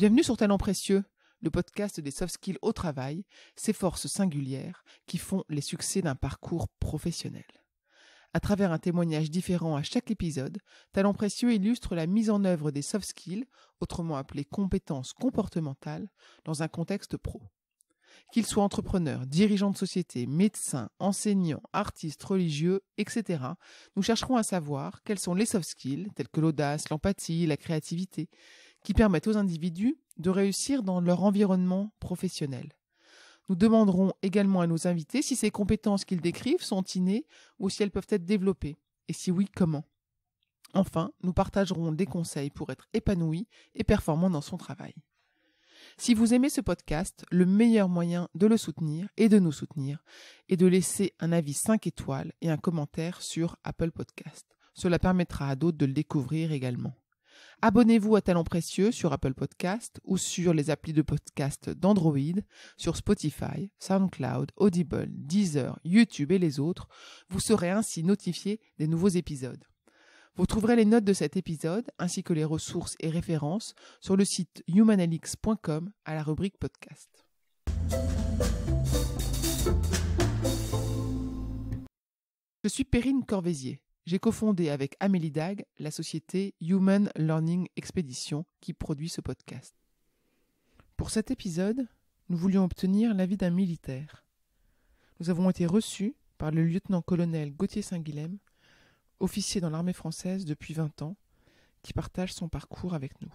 Bienvenue sur Talents Précieux, le podcast des soft skills au travail, ces forces singulières qui font les succès d'un parcours professionnel. À travers un témoignage différent à chaque épisode, Talents Précieux illustre la mise en œuvre des soft skills, autrement appelées compétences comportementales, dans un contexte pro. Qu'ils soient entrepreneurs, dirigeants de société, médecins, enseignants, artistes, religieux, etc., nous chercherons à savoir quels sont les soft skills, tels que l'audace, l'empathie, la créativité, qui permettent aux individus de réussir dans leur environnement professionnel. Nous demanderons également à nos invités si ces compétences qu'ils décrivent sont innées ou si elles peuvent être développées, et si oui, comment. Enfin, nous partagerons des conseils pour être épanoui et performant dans son travail. Si vous aimez ce podcast, le meilleur moyen de le soutenir et de nous soutenir est de laisser un avis 5 étoiles et un commentaire sur Apple Podcast. Cela permettra à d'autres de le découvrir également. Abonnez-vous à Talents Précieux sur Apple Podcast ou sur les applis de podcast d'Android, sur Spotify, SoundCloud, Audible, Deezer, YouTube et les autres. Vous serez ainsi notifié des nouveaux épisodes. Vous trouverez les notes de cet épisode ainsi que les ressources et références sur le site humanalix.com à la rubrique podcast. Je suis Perrine Corvézier. J'ai cofondé avec Amélie Dag la société Human Learning Expedition qui produit ce podcast. Pour cet épisode, nous voulions obtenir l'avis d'un militaire. Nous avons été reçus par le lieutenant-colonel Gauthier Saint-Guilhem, officier dans l'armée française depuis 20 ans, qui partage son parcours avec nous.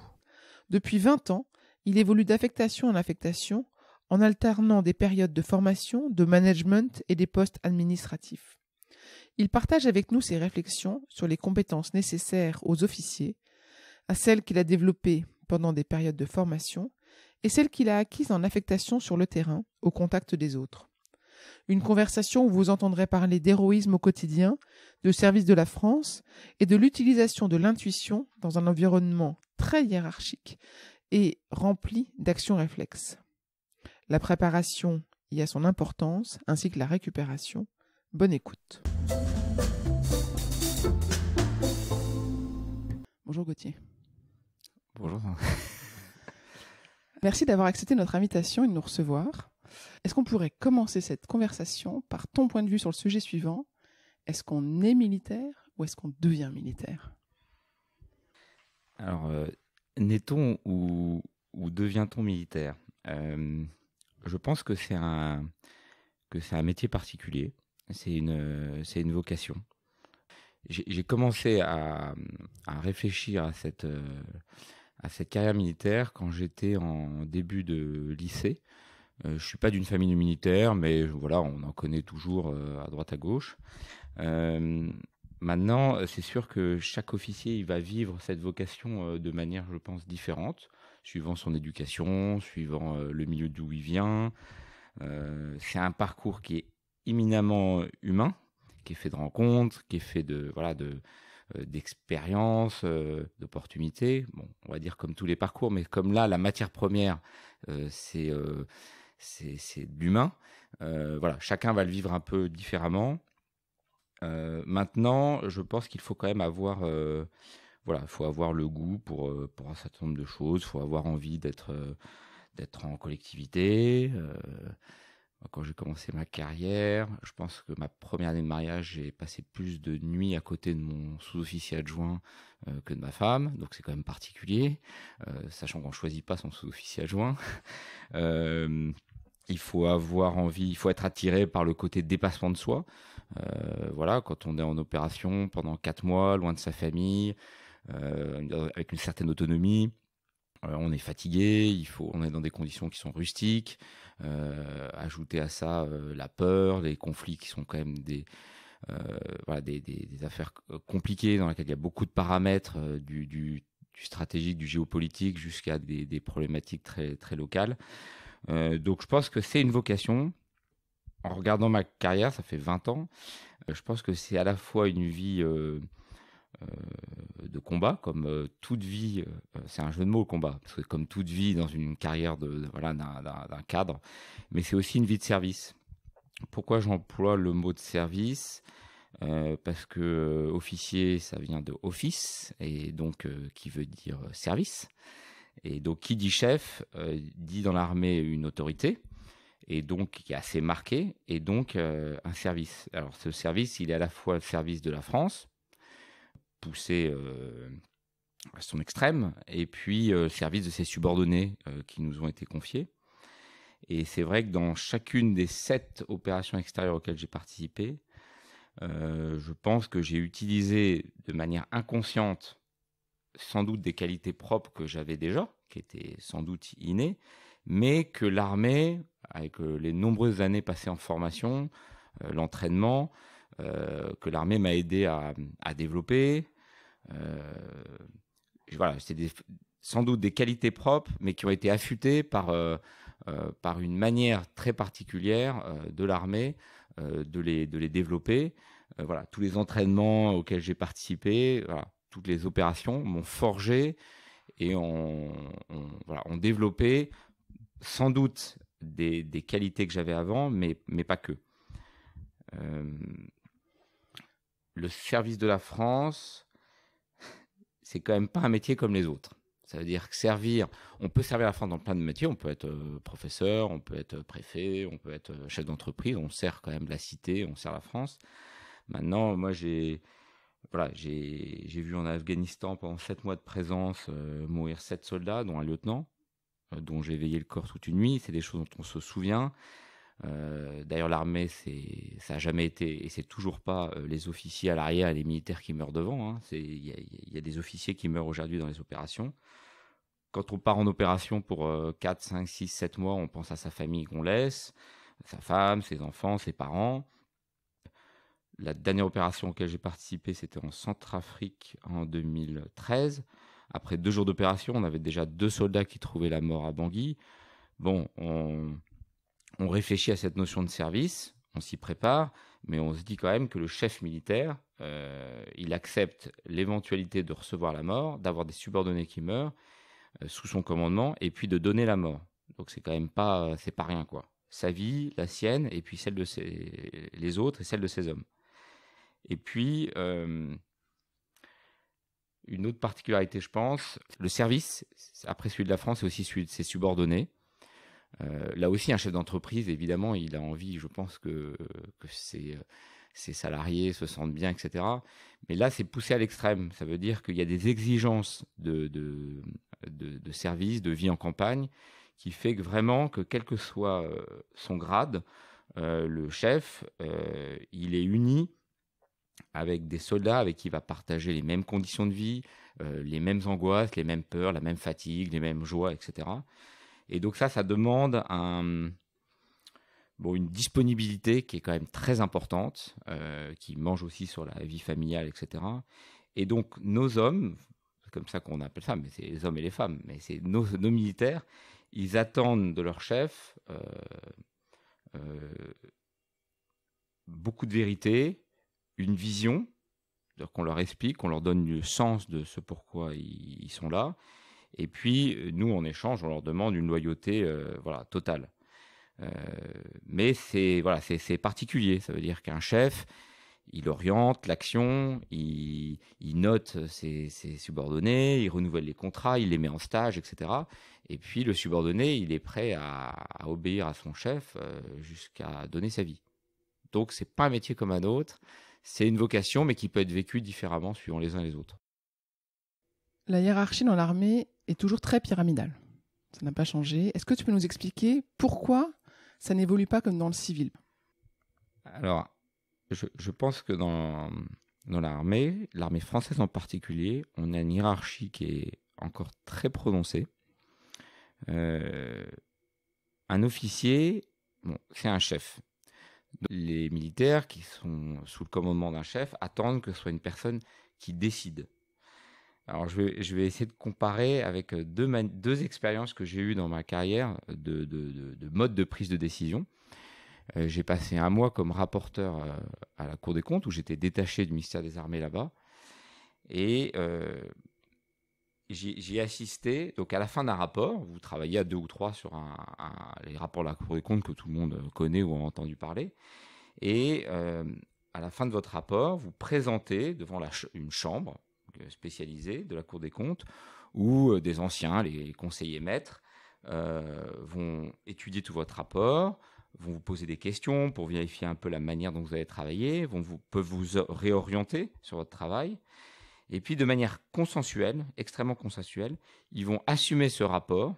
Depuis 20 ans, il évolue d'affectation en affectation en alternant des périodes de formation, de management et des postes administratifs. Il partage avec nous ses réflexions sur les compétences nécessaires aux officiers, à celles qu'il a développées pendant des périodes de formation et celles qu'il a acquises en affectation sur le terrain, au contact des autres. Une conversation où vous entendrez parler d'héroïsme au quotidien, de service de la France et de l'utilisation de l'intuition dans un environnement très hiérarchique et rempli d'actions réflexes. La préparation y a son importance, ainsi que la récupération. Bonne écoute. Bonjour Gauthier. Bonjour. Merci d'avoir accepté notre invitation et de nous recevoir. Est-ce qu'on pourrait commencer cette conversation par ton point de vue sur le sujet suivant ? Est-ce qu'on est militaire ou est-ce qu'on devient militaire ? Alors, naît-on ou devient-on militaire ? Je pense que c'est un métier particulier, c'est une vocation. J'ai commencé à réfléchir à cette carrière militaire quand j'étais en début de lycée. Je ne suis pas d'une famille de militaires, mais voilà, on en connaît toujours à droite à gauche. Maintenant, c'est sûr que chaque officier il va vivre cette vocation de manière, je pense, différente, suivant son éducation, suivant le milieu d'où il vient. C'est un parcours qui est éminemment humain, qui est fait de rencontres, qui est fait d'expériences, d'opportunités. Bon, on va dire comme tous les parcours, mais comme là, la matière première, c'est de l'humain. Voilà, chacun va le vivre un peu différemment. Maintenant, je pense qu'il faut quand même avoir, faut avoir le goût pour un certain nombre de choses. Il faut avoir envie d'être en collectivité. Quand j'ai commencé ma carrière, je pense que ma première année de mariage, j'ai passé plus de nuits à côté de mon sous-officier adjoint que de ma femme. Donc c'est quand même particulier, sachant qu'on ne choisit pas son sous-officier adjoint. Il faut avoir envie, il faut être attiré par le côté dépassement de soi. Voilà, quand on est en opération pendant 4 mois, loin de sa famille, avec une certaine autonomie, on est fatigué, on est dans des conditions qui sont rustiques. Ajouter à ça la peur, les conflits qui sont quand même des affaires compliquées dans lesquelles il y a beaucoup de paramètres du stratégique, du géopolitique jusqu'à des problématiques très, très locales. Donc je pense que c'est une vocation. En regardant ma carrière, ça fait 20 ans, je pense que c'est à la fois une vie de combat, comme toute vie, c'est un jeu de mots le combat, parce que comme toute vie dans une carrière d'un cadre, mais c'est aussi une vie de service. Pourquoi j'emploie le mot de service ? Parce que officier, ça vient de office, et donc qui veut dire service. Et donc, qui dit chef, dit dans l'armée une autorité, et donc qui est assez marquée, et donc un service. Alors, ce service, il est à la fois le service de la France, poussé à son extrême, et puis service de ses subordonnés qui nous ont été confiés. Et c'est vrai que dans chacune des 7 opérations extérieures auxquelles j'ai participé, je pense que j'ai utilisé de manière inconsciente sans doute des qualités propres que j'avais déjà, qui étaient sans doute innées, mais que l'armée, avec les nombreuses années passées en formation, l'entraînement, que l'armée m'a aidé à développer. Voilà, c'est sans doute des qualités propres, mais qui ont été affûtées par une manière très particulière de l'armée de les développer. Voilà, tous les entraînements auxquels j'ai participé, voilà, toutes les opérations m'ont forgé et ont développé sans doute des qualités que j'avais avant, mais pas que. Le service de la France, c'est quand même pas un métier comme les autres. Ça veut dire que on peut servir la France dans plein de métiers. On peut être professeur, on peut être préfet, on peut être chef d'entreprise. On sert quand même la cité, on sert la France. Maintenant, moi, j'ai vu en Afghanistan pendant 7 mois de présence mourir 7 soldats, dont un lieutenant, dont j'ai veillé le corps toute une nuit. C'est des choses dont on se souvient. D'ailleurs, l'armée, ça n'a jamais été, et c'est toujours pas les officiers à l'arrière et les militaires qui meurent devant. Hein. Il y a des officiers qui meurent aujourd'hui dans les opérations. Quand on part en opération pour 4, 5, 6, 7 mois, on pense à sa famille qu'on laisse, sa femme, ses enfants, ses parents. La dernière opération auquel j'ai participé, c'était en Centrafrique en 2013. Après 2 jours d'opération, on avait déjà 2 soldats qui trouvaient la mort à Bangui. Bon, on réfléchit à cette notion de service, on s'y prépare, mais on se dit quand même que le chef militaire, il accepte l'éventualité de recevoir la mort, d'avoir des subordonnés qui meurent sous son commandement, et puis de donner la mort. Donc c'est quand même pas, c'est pas rien, quoi. Sa vie, la sienne, et puis celle de les autres et celle de ses hommes. Et puis, une autre particularité, je pense, le service, après celui de la France, c'est aussi celui de ses subordonnés. Là aussi, un chef d'entreprise, évidemment, il a envie, je pense, que ses salariés se sentent bien, etc. Mais là, c'est poussé à l'extrême. Ça veut dire qu'il y a des exigences de service, de vie en campagne, qui fait que vraiment, que quel que soit son grade, le chef, il est uni avec des soldats avec qui il va partager les mêmes conditions de vie, les mêmes angoisses, les mêmes peurs, la même fatigue, les mêmes joies, etc. Et donc ça demande une disponibilité qui est quand même très importante, qui mange aussi sur la vie familiale, etc. Et donc nos hommes, c'est comme ça qu'on appelle ça, mais c'est les hommes et les femmes, mais c'est nos militaires, ils attendent de leur chef beaucoup de vérité, une vision, qu'on leur explique, qu'on leur donne le sens de ce pourquoi ils sont là. Et puis, nous, en échange, on leur demande une loyauté totale. Mais c'est particulier. Ça veut dire qu'un chef, il oriente l'action, il note ses subordonnés, il renouvelle les contrats, il les met en stage, etc. Et puis, le subordonné, il est prêt à obéir à son chef jusqu'à donner sa vie. Donc, ce n'est pas un métier comme un autre. C'est une vocation, mais qui peut être vécue différemment suivant les uns et les autres. La hiérarchie dans l'armée est toujours très pyramidale. Ça n'a pas changé. Est-ce que tu peux nous expliquer pourquoi ça n'évolue pas comme dans le civil ? Alors, je pense que dans l'armée française en particulier, on a une hiérarchie qui est encore très prononcée. Un officier, c'est un chef. Les militaires qui sont sous le commandement d'un chef attendent que ce soit une personne qui décide. Alors, je vais essayer de comparer avec deux expériences que j'ai eues dans ma carrière de mode de prise de décision. J'ai passé 1 mois comme rapporteur à la Cour des comptes, où j'étais détaché du ministère des Armées là-bas. Et j'y ai assisté. Donc, à la fin d'un rapport, vous travaillez à 2 ou 3 sur les rapports de la Cour des comptes que tout le monde connaît ou a entendu parler. Et à la fin de votre rapport, vous présentez devant une chambre spécialisée de la Cour des comptes, où des anciens, les conseillers maîtres, vont étudier tout votre rapport, vont vous poser des questions pour vérifier un peu la manière dont vous avez travaillé, peuvent vous réorienter sur votre travail. Et puis, de manière consensuelle, extrêmement consensuelle, ils vont assumer ce rapport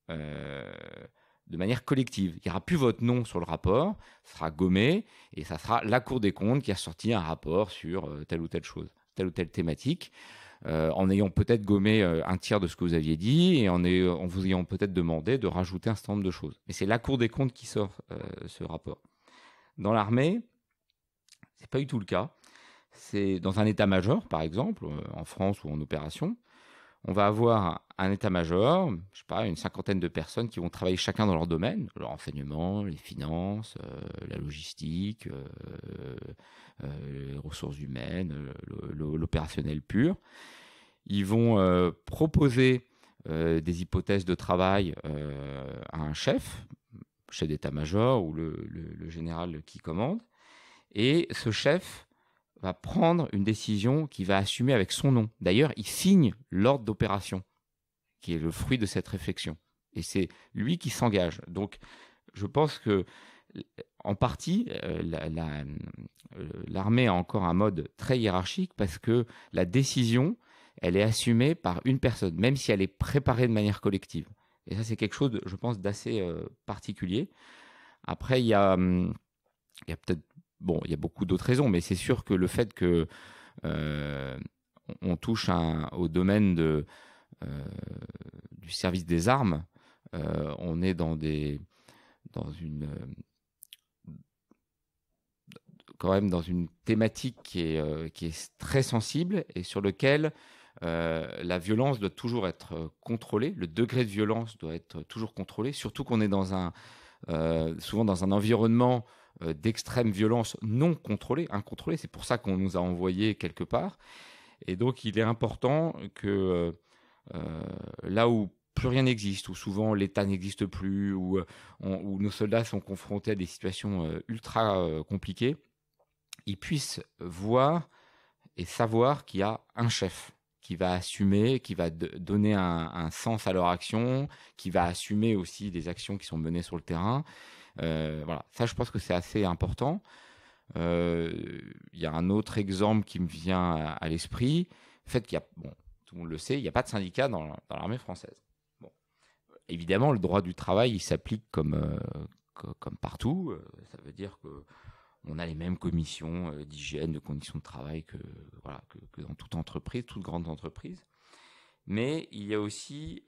de manière collective. Il n'y aura plus votre nom sur le rapport, ça sera gommé, et ça sera la Cour des comptes qui a sorti un rapport sur telle ou telle chose, telle ou telle thématique, en ayant peut-être gommé un tiers de ce que vous aviez dit, et en vous ayant peut-être demandé de rajouter un certain nombre de choses. Mais c'est la Cour des comptes qui sort ce rapport. Dans l'armée, ce n'est pas du tout le cas. C'est dans un état-major, par exemple, en France ou en opération, on va avoir un état-major, je sais pas, une cinquantaine de personnes qui vont travailler chacun dans leur domaine, le renseignement, les finances, la logistique, les ressources humaines, l'opérationnel pur. Ils vont proposer des hypothèses de travail à un chef d'état-major ou le général qui commande, et ce chef va prendre une décision qu'il va assumer avec son nom. D'ailleurs, il signe l'ordre d'opération, qui est le fruit de cette réflexion. Et c'est lui qui s'engage. Donc, je pense que, en partie, l'armée a encore un mode très hiérarchique parce que la décision, elle est assumée par une personne, même si elle est préparée de manière collective. Et ça, c'est quelque chose, je pense, d'assez particulier. Après, il y a peut-être... Bon, il y a beaucoup d'autres raisons, mais c'est sûr que le fait que on touche au domaine du service des armes, on est quand même dans une thématique qui est très sensible et sur lequel la violence doit toujours être contrôlée, le degré de violence doit être toujours contrôlé, surtout qu'on est souvent dans un environnement d'extrême violence non contrôlée, incontrôlée. C'est pour ça qu'on nous a envoyés quelque part. Et donc, il est important que là où plus rien n'existe, où souvent l'État n'existe plus, où nos soldats sont confrontés à des situations ultra compliquées, ils puissent voir et savoir qu'il y a un chef qui va assumer, qui va donner un sens à leur action, qui va assumer aussi des actions qui sont menées sur le terrain. Voilà, ça je pense que c'est assez important. Il y a un autre exemple qui me vient à l'esprit, le fait qu'il y a, bon, tout le monde le sait, il n'y a pas de syndicat dans l'armée française. Bon. Évidemment, le droit du travail, il s'applique comme partout. Ça veut dire qu'on a les mêmes commissions d'hygiène, de conditions de travail que dans toute entreprise, toute grande entreprise. Mais il y a aussi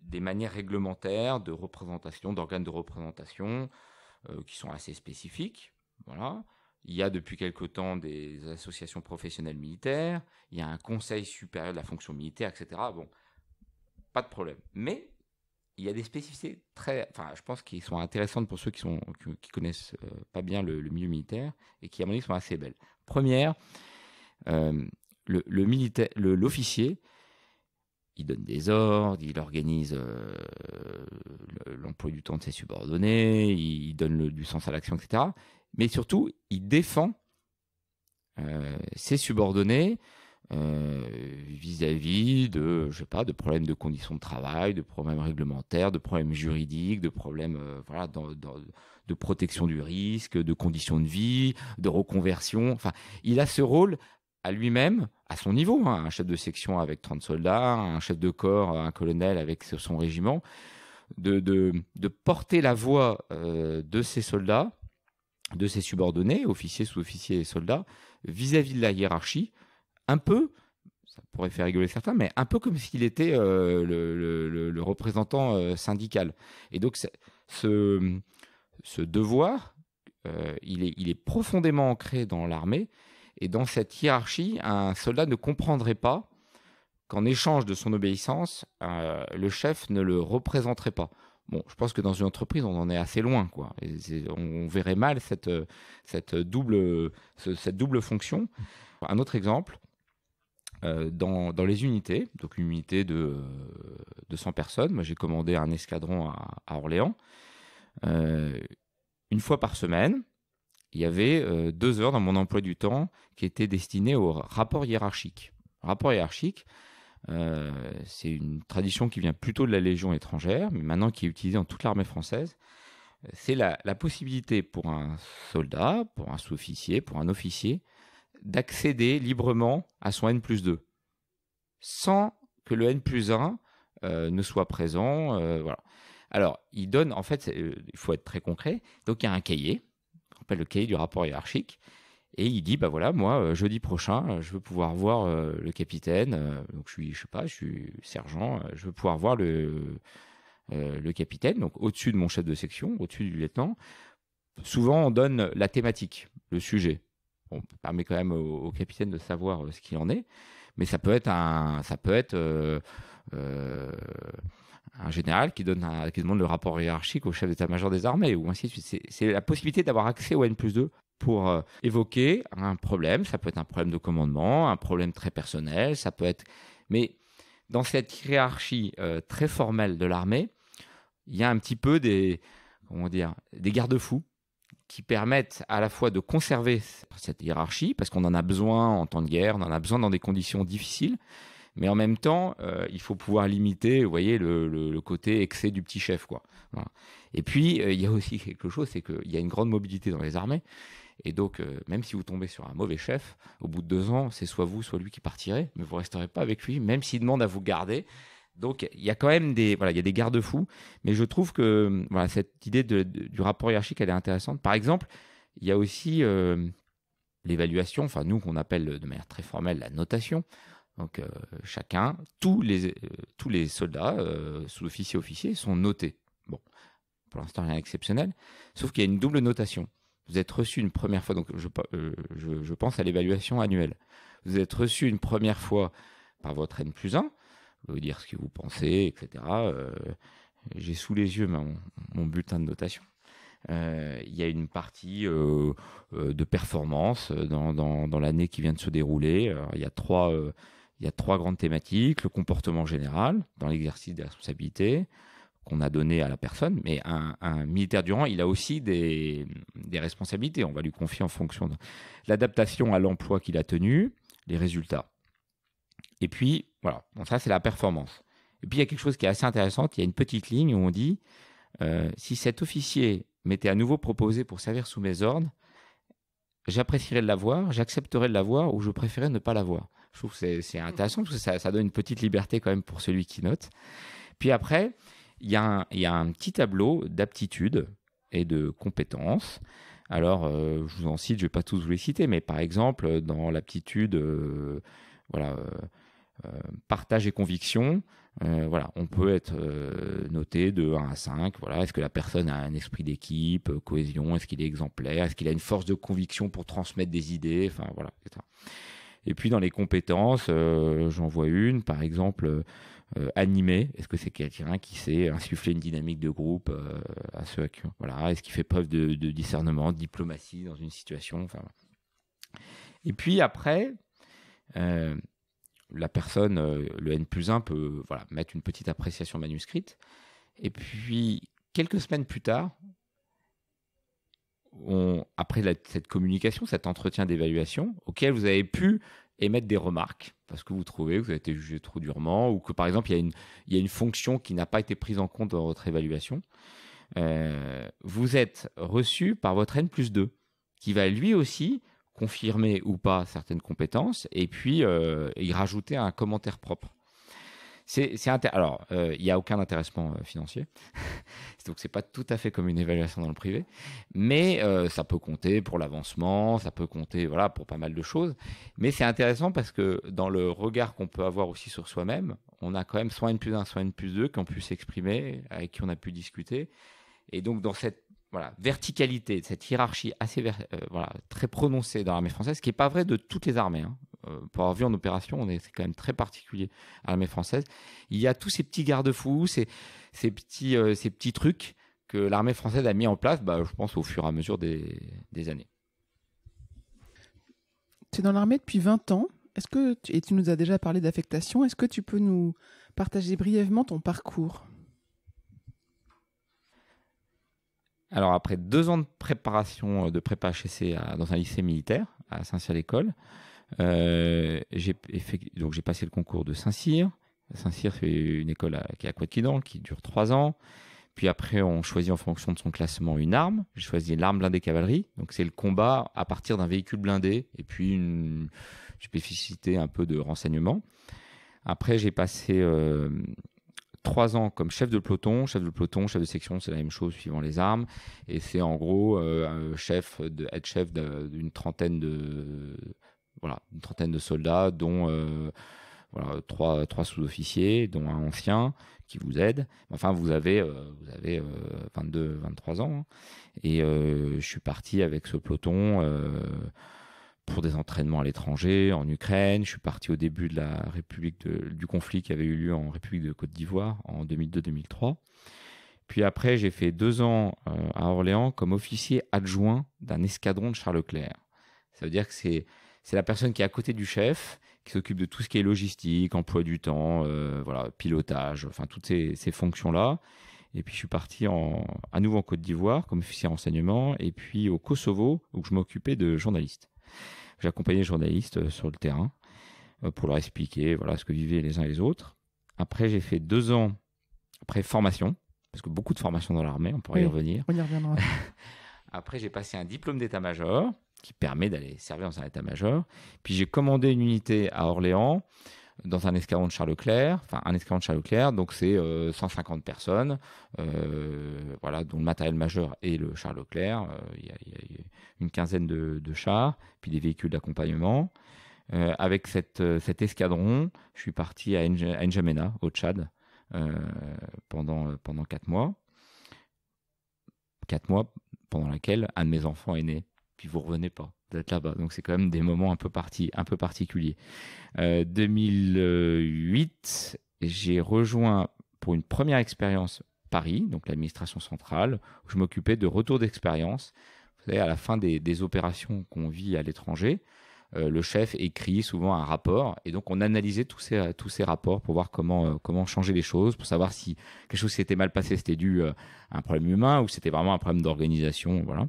des manières réglementaires de représentation, d'organes de représentation qui sont assez spécifiques. Voilà. Il y a depuis quelque temps des associations professionnelles militaires, il y a un conseil supérieur de la fonction militaire, etc. Bon, pas de problème. Mais il y a des spécificités je pense qui sont intéressantes pour ceux qui connaissent pas bien le milieu militaire et qui, à mon avis, sont assez belles. Première, l'officier, il donne des ordres, il organise l'emploi du temps de ses subordonnés, il donne du sens à l'action, etc. Mais surtout, il défend ses subordonnés vis-à-vis de problèmes de conditions de travail, de problèmes réglementaires, de problèmes juridiques, de problèmes de protection du risque, de conditions de vie, de reconversion. Enfin, il a ce rôle à lui-même, à son niveau, hein, un chef de section avec 30 soldats, un chef de corps, un colonel avec son régiment, de porter la voix de ses soldats, de ses subordonnés, officiers, sous-officiers et soldats, vis-à-vis de la hiérarchie, un peu, ça pourrait faire rigoler certains, mais un peu comme s'il était le représentant syndical. Et donc, ce devoir, il est profondément ancré dans l'armée. Et dans cette hiérarchie, un soldat ne comprendrait pas qu'en échange de son obéissance, le chef ne le représenterait pas. Bon, je pense que dans une entreprise, on en est assez loin, quoi. On verrait mal cette double fonction. Un autre exemple, dans les unités, donc une unité de 100 personnes, moi j'ai commandé un escadron à Orléans, une fois par semaine, il y avait 2 heures dans mon emploi du temps qui étaient destinées au rapport hiérarchique. Rapport hiérarchique, C'est une tradition qui vient plutôt de la Légion étrangère, mais maintenant qui est utilisée dans toute l'armée française. C'est la possibilité pour un soldat, pour un sous-officier, pour un officier, d'accéder librement à son N+2, sans que le N+1 ne soit présent. Voilà. Alors, il donne, en fait, il faut être très concret, donc il y a un cahier, on appelle le cahier du rapport hiérarchique, et il dit, bah voilà, moi, jeudi prochain, je veux pouvoir voir le capitaine, donc je suis sergent, je veux pouvoir voir le capitaine, donc au-dessus de mon chef de section, au-dessus du lieutenant. Souvent, on donne la thématique, le sujet. On permet quand même au capitaine de savoir ce qu'il en est, mais ça peut être un général qui demande le rapport hiérarchique au chef d'état-major des armées, ou ainsi de suite. C'est la possibilité d'avoir accès au N+2 pour évoquer un problème. Ça peut être un problème de commandement, un problème très personnel, ça peut être... Mais dans cette hiérarchie très formelle de l'armée, il y a un petit peu des garde-fous qui permettent à la fois de conserver cette hiérarchie, parce qu'on en a besoin en temps de guerre, on en a besoin dans des conditions difficiles, mais en même temps, il faut pouvoir limiter, vous voyez, le côté excès du petit chef, quoi. Voilà. Et puis, il y a aussi quelque chose, c'est qu'il y a une grande mobilité dans les armées, et donc, même si vous tombez sur un mauvais chef, au bout de 2 ans, c'est soit vous, soit lui qui partirez, mais vous ne resterez pas avec lui, même s'il demande à vous garder. Donc, il y a quand même il y a des garde-fous, mais je trouve que cette idée du rapport hiérarchique, elle est intéressante. Par exemple, il y a aussi l'évaluation, enfin nous, qu'on appelle de manière très formelle la notation. Donc, tous les soldats, sous-officiers, officiers, sont notés. Bon, pour l'instant, rien d'exceptionnel, sauf qu'il y a une double notation. Vous êtes reçu une première fois, donc je pense à l'évaluation annuelle. Vous êtes reçu une première fois par votre N+1, vous dire ce que vous pensez, etc. J'ai sous les yeux mon bulletin de notation. Il y a une partie de performance dans l'année qui vient de se dérouler. Alors, il y a trois grandes thématiques. Le comportement général dans l'exercice des responsabilités qu'on a donné à la personne. Mais un militaire du rang, il a aussi des responsabilités. On va lui confier en fonction de l'adaptation à l'emploi qu'il a tenu, les résultats. Et puis, voilà, bon, ça c'est la performance. Et puis il y a quelque chose qui est assez intéressant, il y a une petite ligne où on dit si cet officier m'était à nouveau proposé pour servir sous mes ordres, j'apprécierais de l'avoir, j'accepterais de l'avoir ou je préférais ne pas l'avoir. Je trouve que c'est intéressant parce que ça donne une petite liberté quand même pour celui qui note. Puis après, il y a un petit tableau d'aptitudes et de compétences. Alors, je vous en cite, je ne vais pas tous vous les citer, mais par exemple, dans l'aptitude... partage et conviction, on peut être noté de 1 à 5. Voilà. Est-ce que la personne a un esprit d'équipe, cohésion, est-ce qu'il est exemplaire, est-ce qu'il a une force de conviction pour transmettre des idées, enfin voilà, etc. Et puis dans les compétences, j'en vois une, par exemple, animer. Est-ce que c'est quelqu'un qui sait insuffler une dynamique de groupe à ceux à qui, voilà. Est-ce qu'il fait preuve de discernement, de diplomatie dans une situation, enfin. Et puis après, la personne, le N+1 peut mettre une petite appréciation manuscrite. Et puis, quelques semaines plus tard, après cette communication, cet entretien d'évaluation, auquel vous avez pu émettre des remarques, parce que vous trouvez que vous avez été jugé trop durement, ou que par exemple, il y a une fonction qui n'a pas été prise en compte dans votre évaluation, vous êtes reçu par votre N+2, qui va lui aussi confirmer ou pas certaines compétences, et puis y rajouter un commentaire propre. Alors, il n'y a aucun intéressement financier, donc c'est pas tout à fait comme une évaluation dans le privé, mais ça peut compter pour l'avancement, ça peut compter pour pas mal de choses, mais c'est intéressant parce que dans le regard qu'on peut avoir aussi sur soi-même, on a quand même soit N+1, soit N+2 qui ont pu s'exprimer, avec qui on a pu discuter, et donc dans cette verticalité, cette hiérarchie assez très prononcée dans l'armée française, ce qui n'est pas vrai de toutes les armées. Pour avoir vu en opération, c'est quand même très particulier à l'armée française. Il y a tous ces petits garde-fous, ces petits trucs que l'armée française a mis en place, je pense, au fur et à mesure des années. Tu es dans l'armée depuis 20 ans. Et tu nous as déjà parlé d'affectation. Est-ce que tu peux nous partager brièvement ton parcours ? Alors, après 2 ans de préparation, de prépa HEC dans un lycée militaire à Saint-Cyr-l'École, Donc j'ai passé le concours de Saint-Cyr. Saint-Cyr, c'est une école qui est à Couët-Quidam, qui dure 3 ans. Puis après, on choisit en fonction de son classement une arme. J'ai choisi l'arme blindée cavalerie. Donc c'est le combat à partir d'un véhicule blindé et puis une spécificité un peu de renseignement. Après, j'ai passé 3 ans comme chef de peloton, chef de section, c'est la même chose suivant les armes. Et c'est en gros être chef d'une trentaine de soldats, dont voilà, trois sous-officiers, dont un ancien qui vous aide. Enfin, vous avez 22, 23 ans. Hein. Et je suis parti avec ce peloton pour des entraînements à l'étranger, en Ukraine. Je suis parti au début de la du conflit qui avait eu lieu en République de Côte d'Ivoire en 2002-2003. Puis après, j'ai fait 2 ans à Orléans comme officier adjoint d'un escadron de Charles Leclerc. Ça veut dire que c'est la personne qui est à côté du chef, qui s'occupe de tout ce qui est logistique, emploi du temps, voilà, pilotage, enfin toutes ces fonctions-là. Et puis je suis parti à nouveau en Côte d'Ivoire comme officier renseignement, et puis au Kosovo où je m'occupais de journalistes. J'accompagnais les journalistes sur le terrain pour leur expliquer voilà, ce que vivaient les uns et les autres. Après, j'ai fait 2 ans après formation, parce que beaucoup de formations dans l'armée, on pourrait y revenir. On y reviendra. Après, j'ai passé un diplôme d'état-major qui permet d'aller servir dans un état-major. Puis j'ai commandé une unité à Orléans dans un escadron de Charles Leclerc, donc c'est 150 personnes, voilà, dont le matériel majeur est le Charles Leclerc. Il y a une quinzaine de chars, puis des véhicules d'accompagnement. Avec cet escadron, je suis parti à N'Djamena, au Tchad, pendant 4 mois. 4 mois pendant lesquels un de mes enfants est né. Puis vous revenez pas, vous êtes là-bas. Donc c'est quand même des moments un peu particuliers. 2008, j'ai rejoint pour une première expérience Paris, donc l'administration centrale, où je m'occupais de retour d'expérience. Vous savez, à la fin des opérations qu'on vit à l'étranger, le chef écrit souvent un rapport, et donc on analysait tous ces rapports pour voir comment changer les choses, pour savoir si quelque chose s'était mal passé, c'était dû à un problème humain ou c'était vraiment un problème d'organisation, voilà.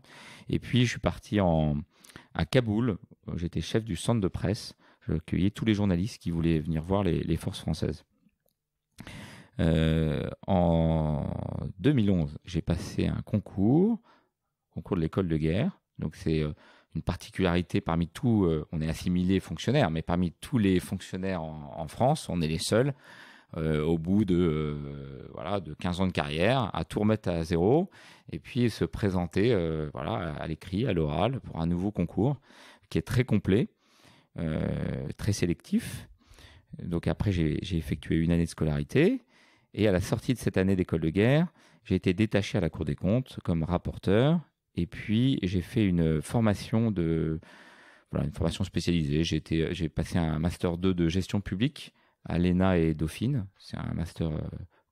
Et puis je suis parti à Kaboul, j'étais chef du centre de presse, j'accueillais tous les journalistes qui voulaient venir voir les forces françaises. En 2011, j'ai passé un concours de l'école de guerre, donc c'est une particularité parmi tous, on est assimilé fonctionnaire, mais parmi tous les fonctionnaires en France, on est les seuls au bout de 15 ans de carrière à tout remettre à zéro et puis se présenter à l'écrit, à l'oral pour un nouveau concours qui est très complet, très sélectif. Donc après, j'ai effectué une année de scolarité et à la sortie de cette année d'école de guerre, j'ai été détaché à la Cour des comptes comme rapporteur. Et puis, j'ai fait une formation spécialisée. J'ai passé un Master 2 de gestion publique à l'ENA et Dauphine. C'est un master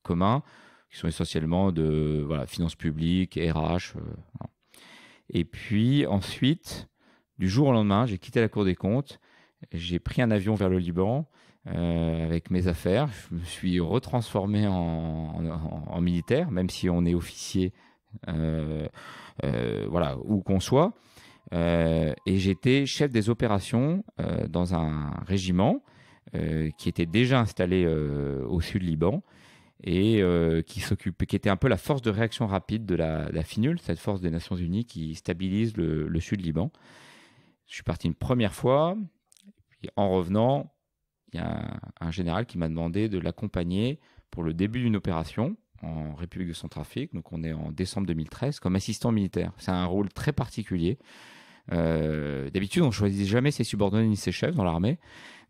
commun qui sont essentiellement de finances publiques, RH. Et puis, ensuite, du jour au lendemain, j'ai quitté la Cour des comptes. J'ai pris un avion vers le Liban avec mes affaires. Je me suis retransformé en militaire, même si on est officier où qu'on soit. Et j'étais chef des opérations dans un régiment qui était déjà installé au sud Liban et qui était un peu la force de réaction rapide de la FINUL, cette force des Nations Unies qui stabilise le sud Liban. Je suis parti une première fois, puis en revenant, il y a un général qui m'a demandé de l'accompagner pour le début d'une opération en République de Centrafrique, donc on est en décembre 2013, comme assistant militaire. C'est un rôle très particulier. D'habitude, on ne choisit jamais ses subordonnés ni ses chefs dans l'armée,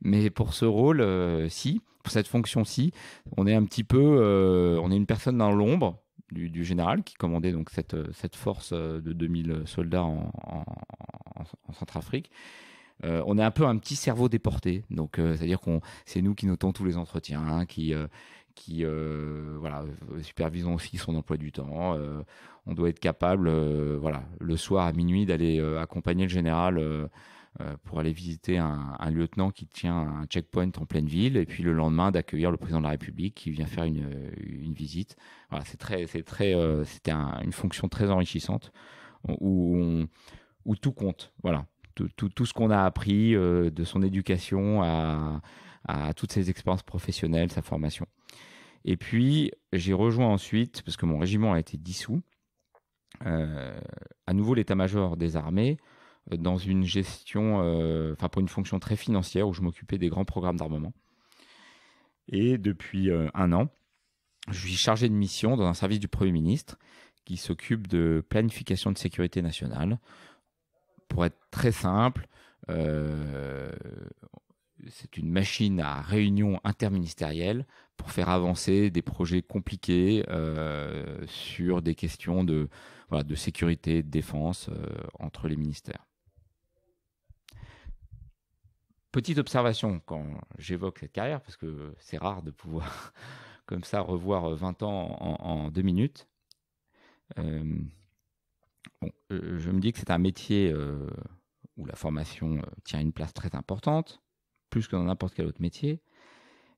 mais pour ce rôle, pour cette fonction-ci, on est un petit peu, on est une personne dans l'ombre du général qui commandait donc cette force de 2000 soldats en Centrafrique. On est un peu un petit cerveau déporté, donc c'est-à-dire c'est nous qui notons tous les entretiens, qui supervisons aussi son emploi du temps. On doit être capable, le soir à minuit, d'aller accompagner le général pour aller visiter un lieutenant qui tient un checkpoint en pleine ville, et puis le lendemain d'accueillir le président de la République qui vient faire une visite. Voilà, c'était une fonction très enrichissante où tout compte. Voilà. tout ce qu'on a appris de son éducation à toutes ses expériences professionnelles, sa formation. Et puis, j'ai rejoint ensuite, parce que mon régiment a été dissous, à nouveau l'état-major des armées, dans une gestion, pour une fonction très financière où je m'occupais des grands programmes d'armement. Et depuis 1 an, je suis chargé de mission dans un service du Premier ministre qui s'occupe de planification de sécurité nationale. Pour être très simple, c'est une machine à réunion interministérielle pour faire avancer des projets compliqués sur des questions de sécurité, de défense entre les ministères. Petite observation quand j'évoque cette carrière, parce que c'est rare de pouvoir comme ça revoir 20 ans en 2 minutes. Je me dis que c'est un métier où la formation tient une place très importante, plus que dans n'importe quel autre métier,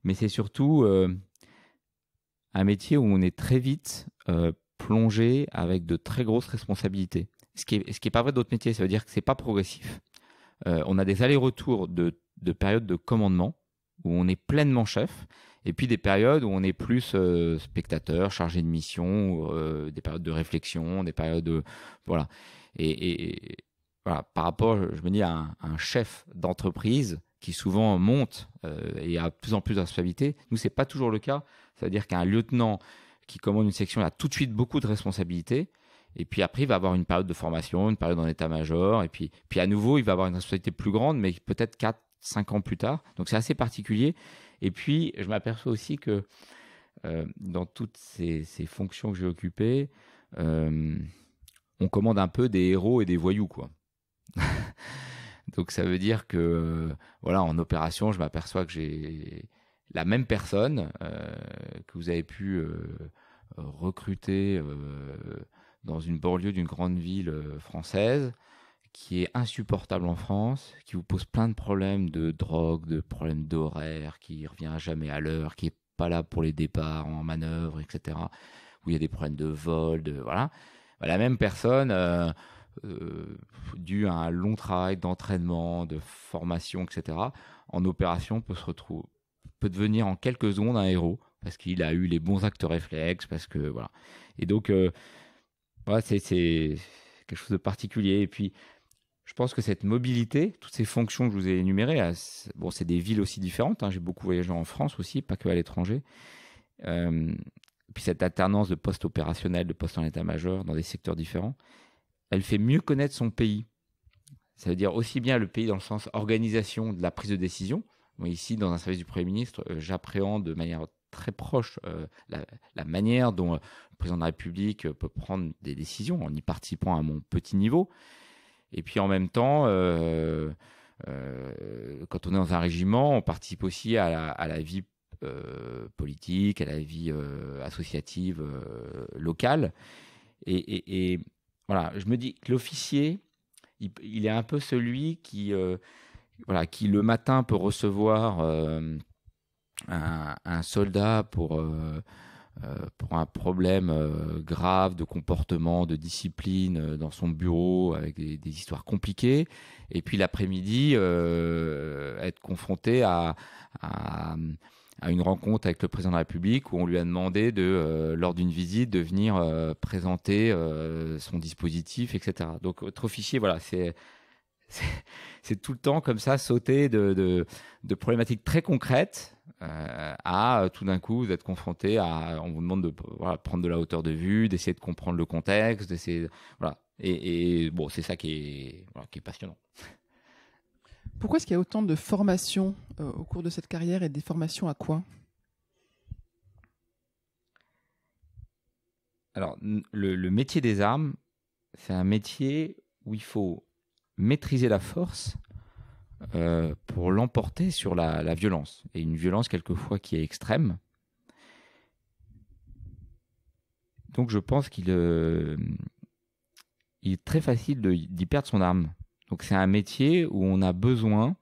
mais c'est surtout un métier où on est très vite plongé avec de très grosses responsabilités. Ce qui est pas vrai d'autres métiers, ça veut dire que c'est pas progressif. On a des allers-retours de périodes de commandement où on est pleinement chef, et puis des périodes où on est plus spectateur, chargé de mission, des périodes de réflexion, des périodes de... Voilà. Et voilà, par rapport, je me dis, à un chef d'entreprise qui souvent monte et a de plus en plus de responsabilités, nous, ce n'est pas toujours le cas. C'est-à-dire qu'un lieutenant qui commande une section, il a tout de suite beaucoup de responsabilités. Et puis après, il va avoir une période de formation, une période en état-major. Et puis à nouveau, il va avoir une responsabilité plus grande, mais peut-être 4-5 ans plus tard. Donc, c'est assez particulier. Et puis, je m'aperçois aussi que dans toutes ces fonctions que j'ai occupées, on commande un peu des héros et des voyous, quoi. Donc, ça veut dire que, en opération, je m'aperçois que j'ai la même personne que vous avez pu recruter dans une banlieue d'une grande ville française, qui est insupportable en France, qui vous pose plein de problèmes de drogue, de problèmes d'horaire, qui revient jamais à l'heure, qui est pas là pour les départs en manœuvre, etc. Où il y a des problèmes de vol, voilà. La même personne, dû à un long travail d'entraînement, de formation, etc., en opération peut devenir en quelques secondes un héros parce qu'il a eu les bons actes réflexes, parce que voilà. Et donc, c'est quelque chose de particulier. Et puis, je pense que cette mobilité, toutes ces fonctions que je vous ai énumérées, c'est des villes aussi différentes. J'ai beaucoup voyagé en France aussi, pas que à l'étranger. Puis cette alternance de postes opérationnels, de postes en état-major dans des secteurs différents, elle fait mieux connaître son pays. Ça veut dire aussi bien le pays dans le sens organisation de la prise de décision. Moi, ici, dans un service du Premier ministre, j'appréhende de manière très proche la manière dont le président de la République peut prendre des décisions en y participant à mon petit niveau. Et puis en même temps, quand on est dans un régiment, on participe aussi à la vie politique, à la vie associative locale. Et voilà, je me dis que l'officier, il est un peu celui qui le matin peut recevoir un soldat pour un problème grave de comportement, de discipline dans son bureau avec des histoires compliquées, et puis l'après-midi être confronté à une rencontre avec le président de la République où on lui a demandé lors d'une visite de venir présenter son dispositif, etc. Donc être officier, voilà, c'est tout le temps comme ça, sauter de problématiques très concrètes à tout d'un coup vous êtes confronté on vous demande de prendre de la hauteur de vue, d'essayer de comprendre le contexte, et bon, c'est ça qui est passionnant. Pourquoi est-ce qu'il y a autant de formations au cours de cette carrière, et des formations à quoi ? Alors, le métier des armes, c'est un métier où il faut maîtriser la force pour l'emporter sur la violence, et une violence quelquefois qui est extrême. Donc je pense qu'il est très facile d'y perdre son âme. Donc c'est un métier où on a besoin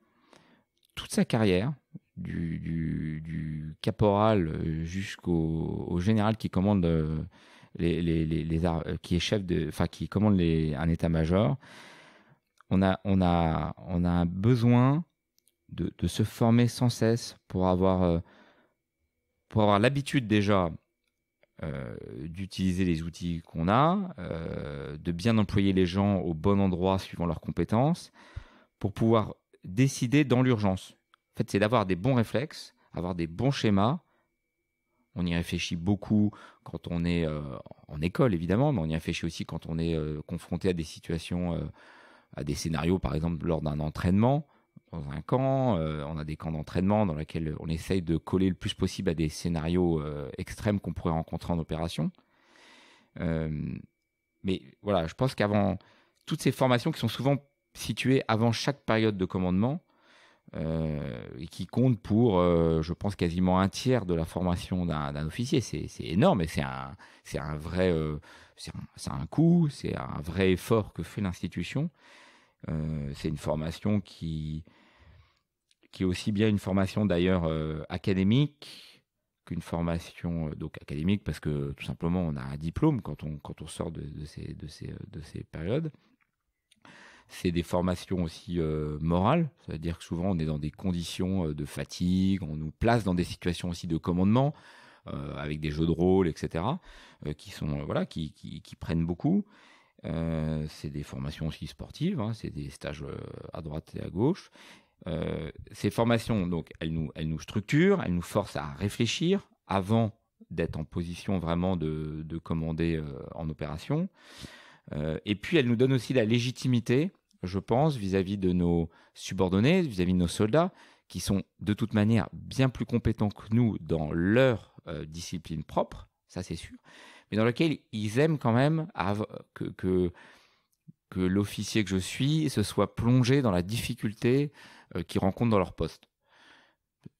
toute sa carrière, du caporal jusqu'au général qui commande qui est chef qui commande un état-major. on a un besoin de se former sans cesse pour avoir l'habitude déjà d'utiliser les outils qu'on a, de bien employer les gens au bon endroit suivant leurs compétences, pour pouvoir décider dans l'urgence. En fait, c'est d'avoir des bons réflexes, avoir des bons schémas. On y réfléchit beaucoup quand on est en école, évidemment, mais on y réfléchit aussi quand on est confronté à des situations, à des scénarios, par exemple, lors d'un entraînement, dans un camp. On a des camps d'entraînement dans lesquels on essaye de coller le plus possible à des scénarios extrêmes qu'on pourrait rencontrer en opération. Mais voilà, je pense qu'avant toutes ces formations qui sont souvent situées avant chaque période de commandement, et qui compte pour, je pense, quasiment un tiers de la formation d'un officier. C'est énorme, et c'est un vrai, c'est un coût, c'est un vrai effort que fait l'institution. C'est une formation qui est aussi bien une formation d'ailleurs académique qu'une formation donc académique, parce que tout simplement on a un diplôme quand on sort de ces périodes. C'est des formations aussi morales, c'est-à-dire que souvent on est dans des conditions de fatigue, on nous place dans des situations aussi de commandement, avec des jeux de rôle, etc., qui sont qui prennent beaucoup. C'est des formations aussi sportives, hein, c'est des stages à droite et à gauche. Ces formations, donc, elles nous structurent, elles nous forcent à réfléchir avant d'être en position vraiment de commander en opération. Et puis, elles nous donnent aussi la légitimité, je pense, vis-à-vis de nos subordonnés, vis-à-vis de nos soldats, qui sont de toute manière bien plus compétents que nous dans leur discipline propre, ça c'est sûr, mais dans lequel ils aiment quand même que l'officier que je suis se soit plongé dans la difficulté qu'ils rencontrent dans leur poste.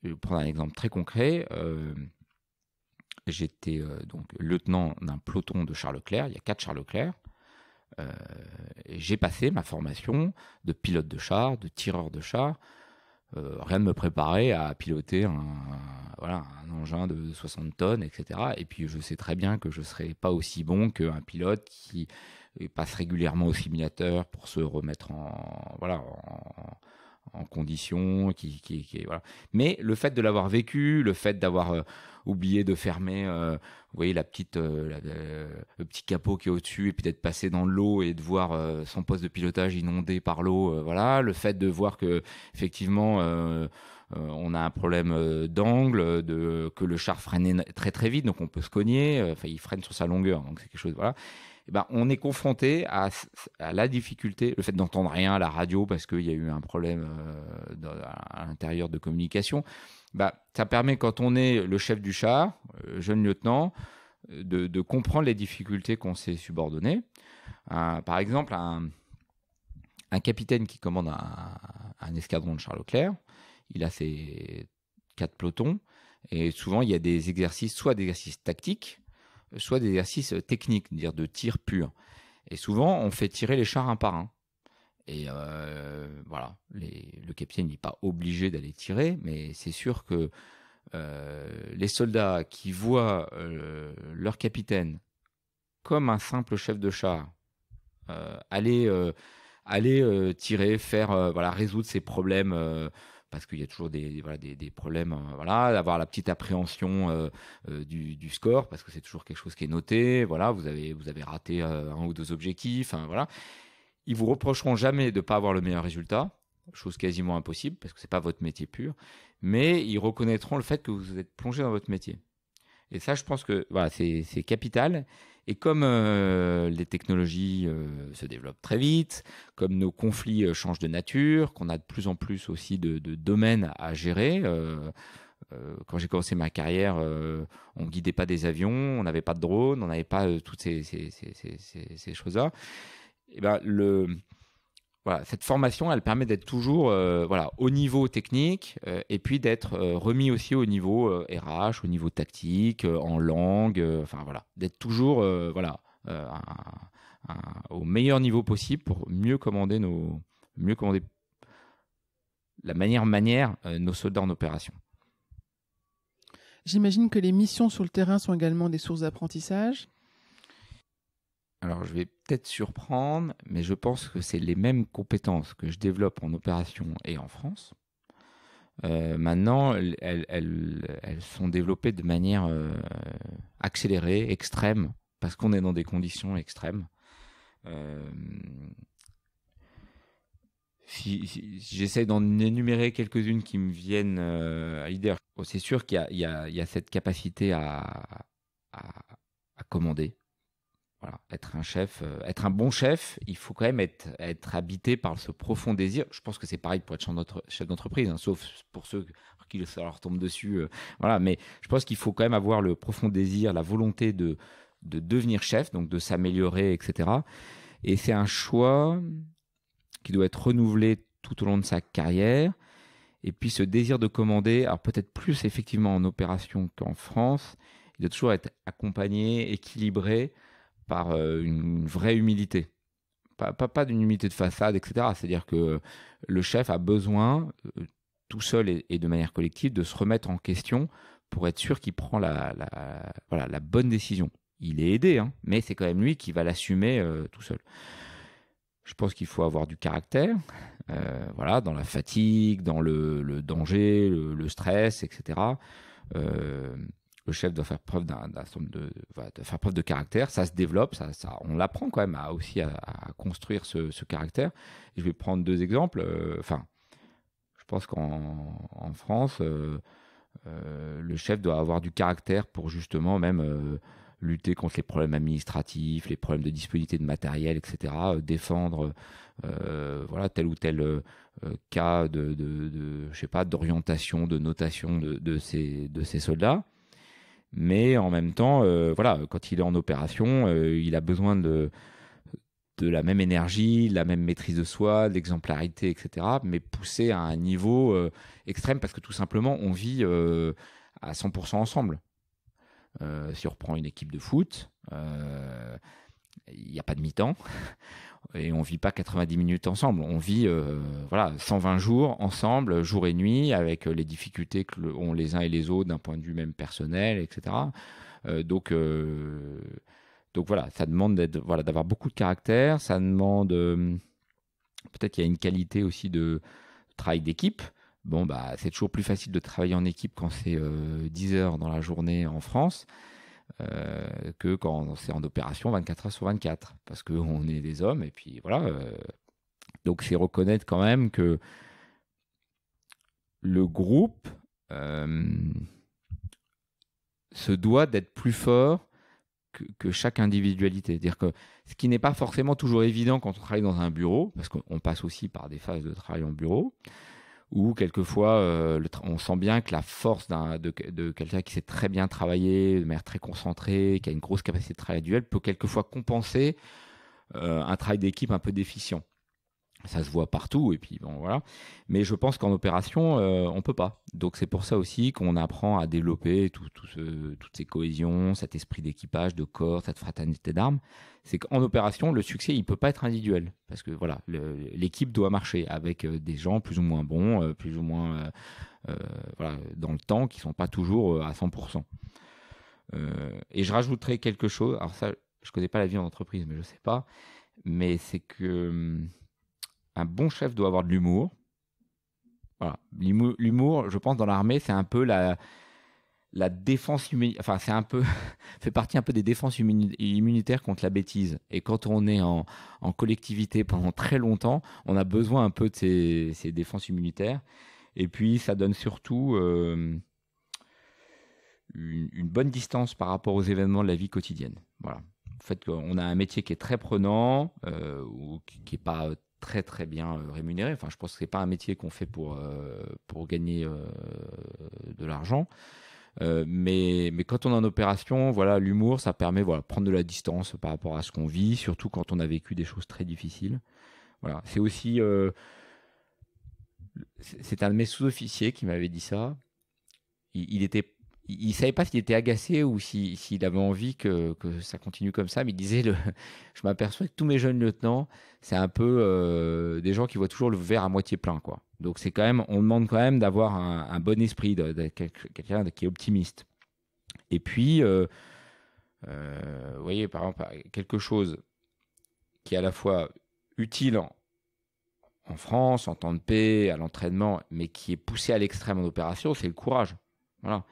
Je vais prendre un exemple très concret. J'étais donc lieutenant d'un peloton de chars Leclerc. Il y a 4 chars Leclerc. J'ai passé ma formation de pilote de char, de tireur de char. Rien de me préparer à piloter un engin de 60 tonnes, etc. Et puis je sais très bien que je ne serai pas aussi bon qu'un pilote qui passe régulièrement au simulateur pour se remettre en condition, voilà. Mais le fait de l'avoir vécu, le fait d'avoir oublié de fermer, vous voyez, le petit capot qui est au-dessus, et puis d'être passé dans l'eau et de voir son poste de pilotage inondé par l'eau, voilà, le fait de voir que effectivement on a un problème d'angle, que le char freine très très vite, donc on peut se cogner, il freine sur sa longueur, donc c'est quelque chose, voilà. Eh ben, on est confronté à la difficulté, le fait d'entendre rien à la radio parce qu'il y a eu un problème à l'intérieur de communication. Ça permet, quand on est le chef du char, jeune lieutenant, de comprendre les difficultés qu'ont ses subordonnés. Par exemple, un capitaine qui commande un escadron de chars Leclerc, il a ses 4 pelotons, et souvent il y a des exercices, soit des exercices tactiques, soit des exercices techniques, c'est-à-dire de tir pur. Et souvent, on fait tirer les chars un par un. Et voilà, le capitaine n'est pas obligé d'aller tirer, mais c'est sûr que les soldats qui voient leur capitaine comme un simple chef de char aller tirer, résoudre ses problèmes, parce qu'il y a toujours des problèmes, d'avoir la petite appréhension du score, parce que c'est toujours quelque chose qui est noté, voilà, vous avez raté 1 ou 2 objectifs, voilà. Ils vous reprocheront jamais de ne pas avoir le meilleur résultat, chose quasiment impossible, parce que ce n'est pas votre métier pur, mais ils reconnaîtront le fait que vous êtes plongé dans votre métier. Et ça, je pense que c'est capital. Et comme les technologies se développent très vite, comme nos conflits changent de nature, qu'on a de plus en plus aussi de domaines à gérer. Quand j'ai commencé ma carrière, on ne guidait pas des avions, on n'avait pas de drone, on n'avait pas toutes ces choses-là. Et cette formation, elle permet d'être toujours au niveau technique, et puis d'être remis aussi au niveau RH, au niveau tactique, en langue, d'être toujours au meilleur niveau possible pour mieux commander la meilleure manière nos soldats en opération. J'imagine que les missions sur le terrain sont également des sources d'apprentissage. Alors, je vais peut-être surprendre, mais je pense que c'est les mêmes compétences que je développe en opération et en France. Maintenant, elles sont développées de manière accélérée, extrême, parce qu'on est dans des conditions extrêmes. Si j'essaie d'en énumérer quelques-unes qui me viennent à l'idée, c'est sûr qu'il y a cette capacité à commander. Voilà, être un chef, être un bon chef, il faut quand même être habité par ce profond désir. Je pense que c'est pareil pour être chef d'entreprise, hein, sauf pour ceux qui ça leur tombe dessus. Voilà, mais je pense qu'il faut quand même avoir le profond désir, la volonté de devenir chef, donc de s'améliorer, etc. Et c'est un choix qui doit être renouvelé tout au long de sa carrière. Et puis ce désir de commander, alors peut-être plus effectivement en opération qu'en France, il doit toujours être accompagné, équilibré par une vraie humilité. Pas d'une humilité de façade, etc. C'est-à-dire que le chef a besoin, tout seul et de manière collective, de se remettre en question pour être sûr qu'il prend la bonne décision. Il est aidé, hein, mais c'est quand même lui qui va l'assumer tout seul. Je pense qu'il faut avoir du caractère, voilà, dans la fatigue, dans le danger, le stress, etc. Le chef doit faire preuve faire preuve de caractère. Ça se développe, on l'apprend quand même aussi à construire ce caractère. Et je vais prendre 2 exemples. Je pense qu'en France, le chef doit avoir du caractère pour justement même lutter contre les problèmes administratifs, les problèmes de disponibilité de matériel, etc. Défendre tel ou tel cas je sais pas, d'orientation, de notation de ces soldats. Mais en même temps, quand il est en opération, il a besoin de la même énergie, de la même maîtrise de soi, de l'exemplarité, etc. Mais poussé à un niveau extrême parce que tout simplement, on vit à 100% ensemble. Si on reprend une équipe de foot, il n'y a pas de mi-temps et on ne vit pas 90 minutes ensemble. On vit 120 jours ensemble, jour et nuit, avec les difficultés qu'ont les uns et les autres d'un point de vue même personnel, etc. Donc voilà, ça demande d'avoir beaucoup de caractère, ça demande peut-être qu'il y a une qualité aussi de travail d'équipe. Bon, c'est toujours plus facile de travailler en équipe quand c'est 10 heures dans la journée en France que quand c'est en opération 24 heures sur 24, parce qu'on est des hommes, et puis voilà. Donc, c'est reconnaître quand même que le groupe se doit d'être plus fort que chaque individualité. C'est-à-dire que ce qui n'est pas forcément toujours évident quand on travaille dans un bureau, parce qu'on passe aussi par des phases de travail en bureau, où quelquefois on sent bien que la force de quelqu'un qui sait très bien travailler, de manière très concentrée, qui a une grosse capacité de travail individuel, peut quelquefois compenser un travail d'équipe un peu déficient. Ça se voit partout, et puis bon, voilà. Mais je pense qu'en opération, on ne peut pas. Donc c'est pour ça aussi qu'on apprend à développer toutes ces cohésions, cet esprit d'équipage, de corps, cette fraternité d'armes. C'est qu'en opération, le succès, il ne peut pas être individuel. Parce que voilà, l'équipe doit marcher avec des gens plus ou moins bons, plus ou moins dans le temps, qui ne sont pas toujours à 100%. Et je rajouterai quelque chose. Alors ça, je ne connais pas la vie en entreprise, mais je ne sais pas. Mais c'est que un bon chef doit avoir de l'humour. Voilà. L'humour, je pense, dans l'armée, c'est un peu la défense immunitaire. Enfin, c'est un peu fait partie un peu des défenses immunitaires contre la bêtise. Et quand on est en collectivité pendant très longtemps, on a besoin un peu de ces défenses immunitaires. Et puis, ça donne surtout une bonne distance par rapport aux événements de la vie quotidienne. Voilà. Le fait qu'on a un métier qui est très prenant, ou qui n'est pas très très bien rémunéré. Enfin, je pense que c'est pas un métier qu'on fait pour gagner de l'argent. Mais quand on est en opération, voilà, l'humour, ça permet de prendre de la distance par rapport à ce qu'on vit, surtout quand on a vécu des choses très difficiles. Voilà. C'est aussi c'est un de mes sous-officiers qui m'avait dit ça. Il savait pas s'il était agacé ou s'il avait envie que ça continue comme ça, mais il disait je m'aperçois que tous mes jeunes lieutenants, c'est un peu des gens qui voient toujours le verre à moitié plein, quoi. Donc c'est quand même, on demande quand même d'avoir un bon esprit, d'être quelqu'un qui est optimiste. Et puis, vous voyez, par exemple, quelque chose qui est à la fois utile en France, en temps de paix, à l'entraînement, mais qui est poussé à l'extrême en opération, c'est le courage. Voilà.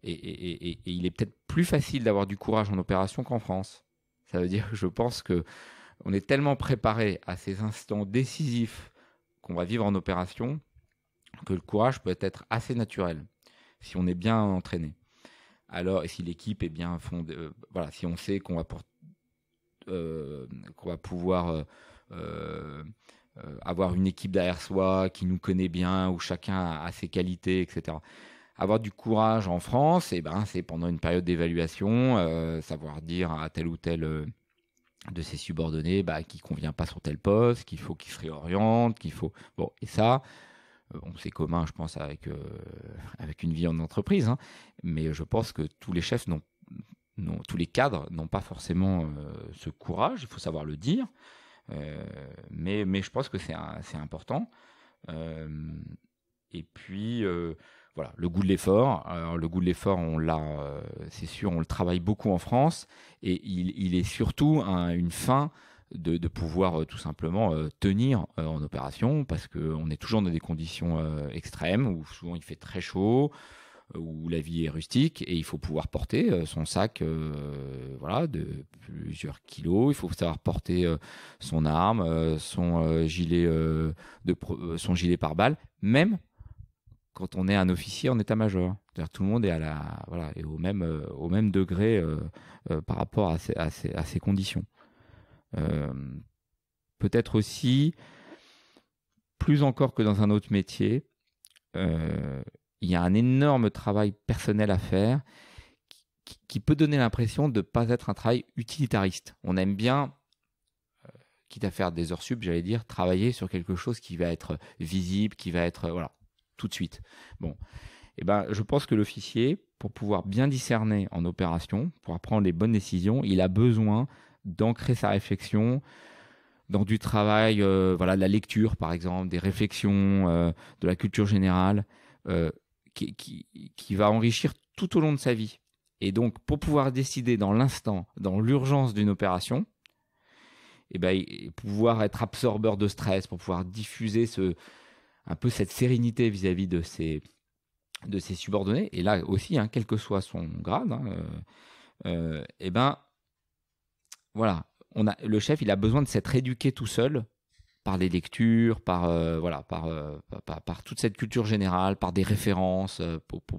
Et il est peut-être plus facile d'avoir du courage en opération qu'en France. Ça veut dire que je pense qu'on est tellement préparé à ces instants décisifs qu'on va vivre en opération que le courage peut être assez naturel si on est bien entraîné. Alors, et si l'équipe est bien fondée, voilà, si on sait qu'on va pouvoir avoir une équipe derrière soi qui nous connaît bien, où chacun a ses qualités, etc. Avoir du courage en France, c'est pendant une période d'évaluation, savoir dire à tel ou tel de ses subordonnés qu'il ne convient pas sur tel poste, qu'il faut qu'il se réoriente, qu'il faut... Bon, et ça, c'est commun, je pense, avec une vie en entreprise, hein, mais je pense que tous les chefs tous les cadres n'ont pas forcément ce courage, il faut savoir le dire, mais je pense que c'est important. Et puis, voilà, le goût de l'effort. Alors, le goût de l'effort, on l'a, c'est sûr, on le travaille beaucoup en France, et il est surtout une fin de pouvoir tout simplement tenir en opération, parce qu'on est toujours dans des conditions extrêmes, où souvent il fait très chaud, où la vie est rustique, et il faut pouvoir porter son sac voilà, de plusieurs kilos, il faut savoir porter son arme, son gilet pare-balles, même quand on est un officier en état-major. C'est-à-dire tout le monde est est au même degré par rapport à ces conditions. Peut-être aussi, plus encore que dans un autre métier, il y a un énorme travail personnel à faire qui peut donner l'impression de ne pas être un travail utilitariste. On aime bien, quitte à faire des heures sup, j'allais dire, travailler sur quelque chose qui va être visible, qui va être voilà, tout de suite. Bon, je pense que l'officier, pour pouvoir bien discerner en opération, pour prendre les bonnes décisions, il a besoin d'ancrer sa réflexion dans du travail, de la lecture par exemple, des réflexions, de la culture générale, qui va enrichir tout au long de sa vie. Et donc, pour pouvoir décider dans l'instant, dans l'urgence d'une opération, pouvoir être absorbeur de stress, pour pouvoir diffuser un peu cette sérénité vis-à-vis de ses subordonnés, et là aussi, hein, quel que soit son grade, voilà, le chef, il a besoin de s'être éduqué tout seul par les lectures, par toute cette culture générale, par des références,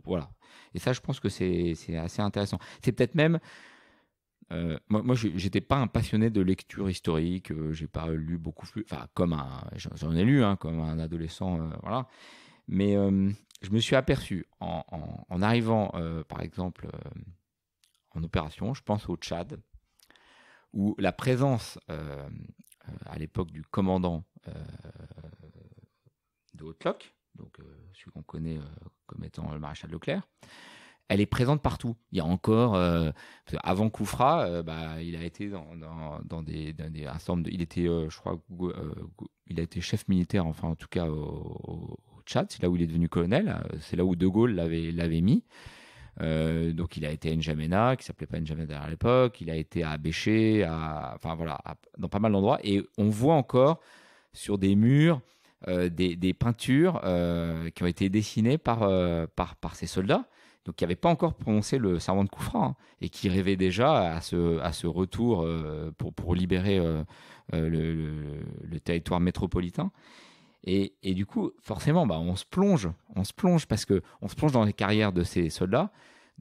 voilà. Et ça, je pense que c'est assez intéressant. C'est peut-être même... moi, j'étais pas un passionné de lecture historique, j'ai pas lu beaucoup plus... Enfin, j'en ai lu, hein, comme un adolescent, voilà. Mais je me suis aperçu, en arrivant, par exemple, en opération, je pense au Tchad, où la présence... à l'époque du commandant de Haute-Loc, donc celui qu'on connaît comme étant le maréchal Leclerc, elle est présente partout. Il y a encore, avant Koufra, il a été dans un certain nombre il était, je crois, il a été chef militaire, enfin en tout cas au Tchad, c'est là où il est devenu colonel, c'est là où De Gaulle l'avait mis. Donc il a été à N'Djamena, qui s'appelait pas N'Djamena à l'époque, il a été à Béché, dans pas mal d'endroits, et on voit encore sur des murs des peintures qui ont été dessinées par ces soldats, donc qui n'avaient pas encore prononcé le serment de Koufra, hein, et qui rêvaient déjà à ce retour pour libérer le territoire métropolitain. Et du coup, forcément, on se plonge parce qu'on se plonge dans les carrières de ces soldats,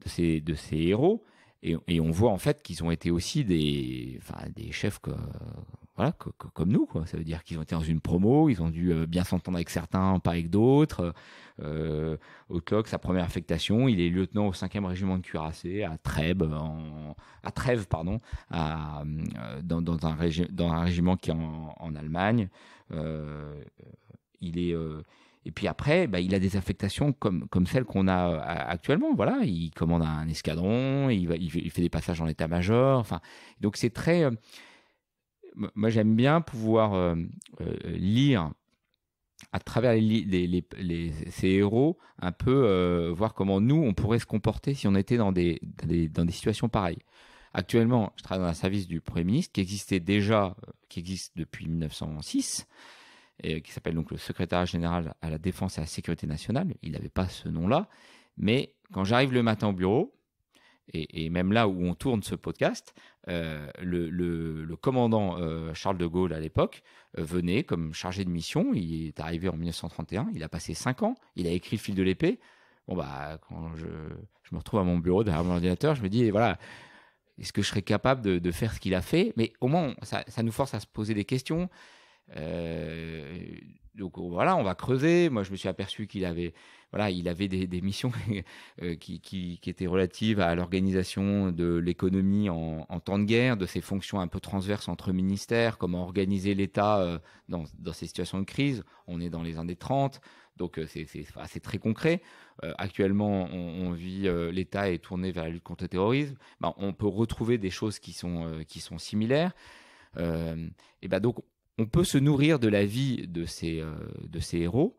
de ces héros, et on voit en fait qu'ils ont été aussi des chefs comme nous, quoi. Ça veut dire qu'ils ont été dans une promo, ils ont dû bien s'entendre avec certains, pas avec d'autres. Haute-Loc, sa première affectation, il est lieutenant au 5e régiment de cuirassés à Trèbes, dans un régiment qui est en Allemagne. Et puis après, il a des affectations comme celles qu'on a actuellement. Voilà, il commande un escadron, il fait des passages en état-major. Enfin, donc c'est très. Moi, j'aime bien pouvoir lire à travers ces héros un peu, voir comment nous on pourrait se comporter si on était dans des situations pareilles. Actuellement, je travaille dans un service du Premier ministre qui existait déjà, qui existe depuis 1906, et qui s'appelle donc le secrétariat général à la défense et à la sécurité nationale. Il n'avait pas ce nom-là, mais quand j'arrive le matin au bureau, et même là où on tourne ce podcast, le commandant Charles de Gaulle à l'époque venait comme chargé de mission. Il est arrivé en 1931, il a passé 5 ans, il a écrit le fil de l'épée. Bon, bah, quand je me retrouve à mon bureau derrière mon ordinateur, je me dis, voilà, est-ce que je serais capable de faire ce qu'il a fait? Mais au moins, ça nous force à se poser des questions. Donc voilà, on va creuser. Moi, je me suis aperçu qu'il avait, voilà, il avait des missions qui étaient relatives à l'organisation de l'économie en temps de guerre, de ses fonctions un peu transverses entre ministères, comment organiser l'État dans ces situations de crise. On est dans les années 30, donc c'est très concret. Actuellement, on vit, l'État est tourné vers la lutte contre le terrorisme. Ben, on peut retrouver des choses qui sont similaires. Et ben donc, on peut se nourrir de la vie de ces héros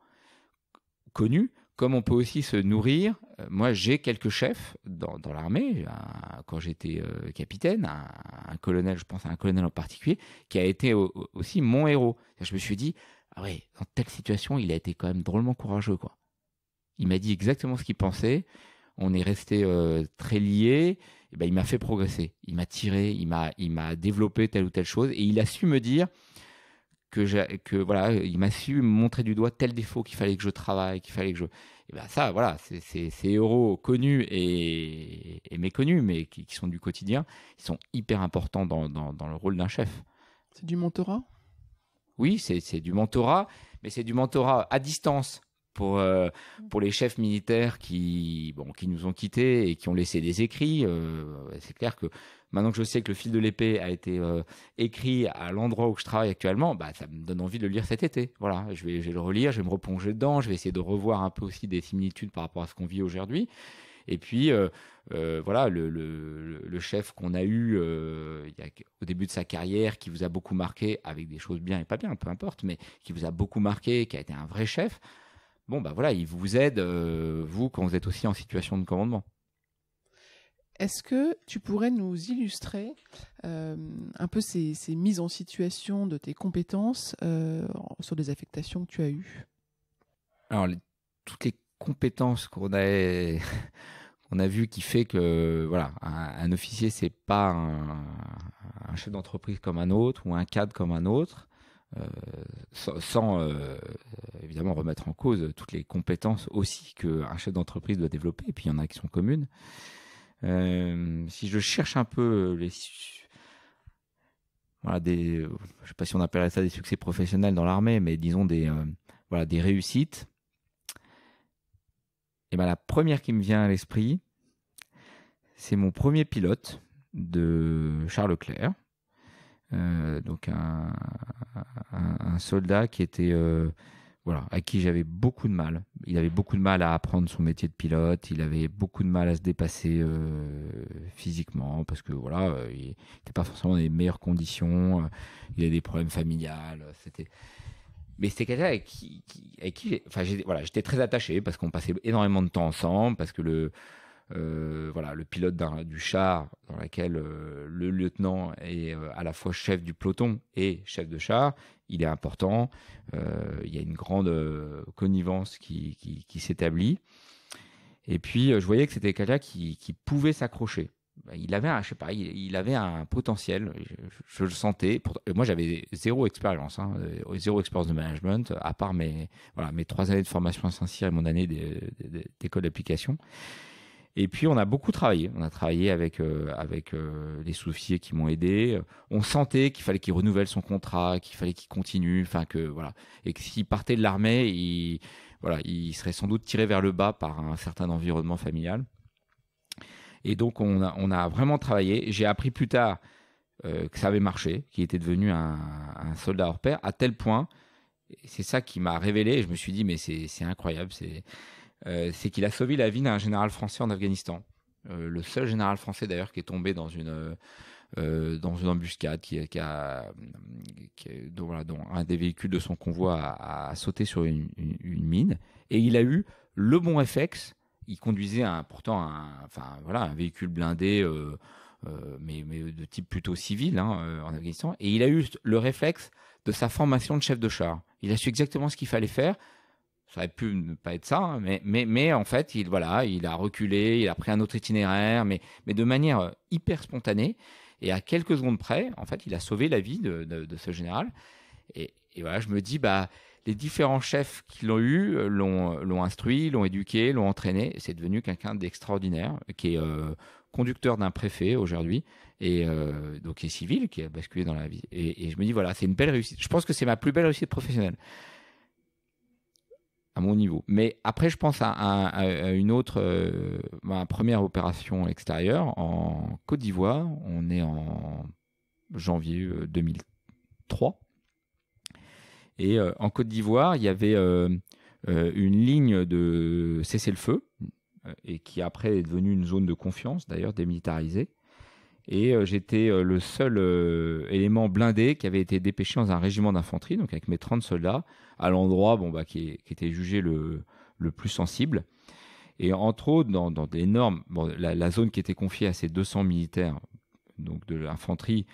connus, comme on peut aussi se nourrir. Moi, j'ai quelques chefs dans l'armée, quand j'étais capitaine, un colonel, je pense à un colonel en particulier, qui a été aussi mon héros. Je me suis dit, ah ouais, dans telle situation, il a été quand même drôlement courageux, quoi. Il m'a dit exactement ce qu'il pensait. On est resté très liés. Et ben, il m'a fait progresser. Il m'a tiré, il m'a développé telle ou telle chose. Et il a su me dire que voilà, il m'a su me montrer du doigt tel défaut qu'il fallait que je travaille, qu'il fallait que je... Et ben ça, voilà, ces héros connus et méconnus, mais qui sont du quotidien, ils sont hyper importants dans le rôle d'un chef. C'est du mentorat? Oui, c'est du mentorat, mais c'est du mentorat à distance pour les chefs militaires qui nous ont quittés et qui ont laissé des écrits. C'est clair que maintenant que je sais que le fil de l'épée a été écrit à l'endroit où je travaille actuellement, bah, ça me donne envie de le lire cet été. Voilà, je vais le relire, je vais me replonger dedans, je vais essayer de revoir un peu aussi des similitudes par rapport à ce qu'on vit aujourd'hui. Et puis, voilà, le chef qu'on a eu au début de sa carrière, qui vous a beaucoup marqué, avec des choses bien et pas bien, peu importe, mais qui vous a beaucoup marqué, qui a été un vrai chef, bon, bah voilà, il vous aide, vous, quand vous êtes aussi en situation de commandement. Est-ce que tu pourrais nous illustrer un peu ces mises en situation de tes compétences sur des affectations que tu as eues? Alors, toutes les compétences qu'on a vues qui fait que voilà, un officier, c'est pas un chef d'entreprise comme un autre ou un cadre comme un autre. Sans évidemment remettre en cause toutes les compétences aussi qu'un chef d'entreprise doit développer, et puis il y en a qui sont communes. Si je cherche un peu voilà, je ne sais pas si on appellerait ça des succès professionnels dans l'armée, mais disons des réussites, et ben la première qui me vient à l'esprit, c'est mon premier pilote de Charles Leclerc. Donc un soldat qui était à qui j'avais beaucoup de mal. Il avait beaucoup de mal à apprendre son métier de pilote, il avait beaucoup de mal à se dépasser physiquement, parce que il n'était pas forcément dans les meilleures conditions, il avait des problèmes familiales, mais c'était quelqu'un avec qui j'étais très attaché, parce qu'on passait énormément de temps ensemble, parce que le pilote du char, dans lequel le lieutenant est à la fois chef du peloton et chef de char, il est important. Il y a une grande connivence qui s'établit. Et puis, je voyais que c'était quelqu'un qui pouvait s'accrocher. Il avait il avait un potentiel, je le sentais. Moi, j'avais zéro expérience de management, à part mes 3 années de formation à Saint-Cyr et mon année d'école d'application. Et puis, on a beaucoup travaillé. On a travaillé avec les sous-officiers qui m'ont aidé. On sentait qu'il fallait qu'il renouvelle son contrat, qu'il fallait qu'il continue, et que s'il partait de l'armée, il serait sans doute tiré vers le bas par un certain environnement familial. Et donc, on a vraiment travaillé. J'ai appris plus tard que ça avait marché, qu'il était devenu un soldat hors pair, à tel point, c'est ça qui m'a révélé, et je me suis dit, mais c'est incroyable, c'est qu'il a sauvé la vie d'un général français en Afghanistan. Le seul général français d'ailleurs qui est tombé dans une embuscade, dont un des véhicules de son convoi a sauté sur une mine. Et il a eu le bon réflexe. Il conduisait pourtant un véhicule blindé mais de type plutôt civil en Afghanistan. Et il a eu le réflexe de sa formation de chef de char. Il a su exactement ce qu'il fallait faire. Ça aurait pu ne pas être ça, hein, mais en fait, il a reculé, il a pris un autre itinéraire, mais de manière hyper spontanée. Et à quelques secondes près, en fait, il a sauvé la vie de ce général. Et voilà, je me dis, les différents chefs qui l'ont eu l'ont instruit, l'ont éduqué, l'ont entraîné. Et c'est devenu quelqu'un d'extraordinaire, qui est conducteur d'un préfet aujourd'hui, et donc qui est civil, qui a basculé dans la vie. Et je me dis, voilà, c'est une belle réussite. Je pense que c'est ma plus belle réussite professionnelle, à mon niveau. Mais après, je pense à une autre, ma première opération extérieure en Côte d'Ivoire. On est en janvier 2003. Et en Côte d'Ivoire, il y avait une ligne de cessez-le-feu, et qui après est devenue une zone de confiance, d'ailleurs démilitarisée. Et j'étais le seul élément blindé qui avait été dépêché dans un régiment d'infanterie, donc avec mes 30 soldats, à l'endroit qui était jugé le plus sensible. Et entre autres, dans des normes, la zone qui était confiée à ces 200 militaires, donc de l'infanterie,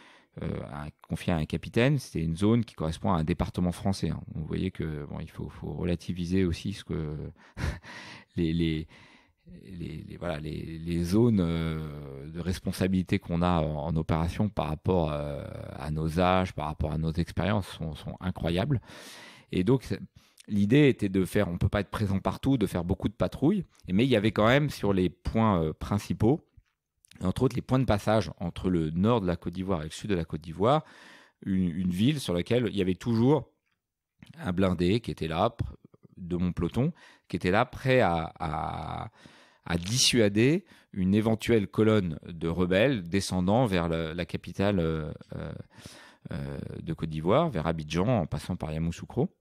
confiée à un capitaine, c'était une zone qui correspond à un département français. Hein. Vous voyez que il faut relativiser aussi ce que les zones de responsabilité qu'on a en opération par rapport à nos âges, par rapport à nos expériences sont incroyables. Et donc, l'idée était de faire, on ne peut pas être présent partout, de faire beaucoup de patrouilles, mais il y avait quand même sur les points principaux, entre autres les points de passage entre le nord de la Côte d'Ivoire et le sud de la Côte d'Ivoire, une ville sur laquelle il y avait toujours un blindé qui était là, de mon peloton, qui était là prêt à dissuader une éventuelle colonne de rebelles descendant vers la capitale de Côte d'Ivoire, vers Abidjan, en passant par Yamoussoukro.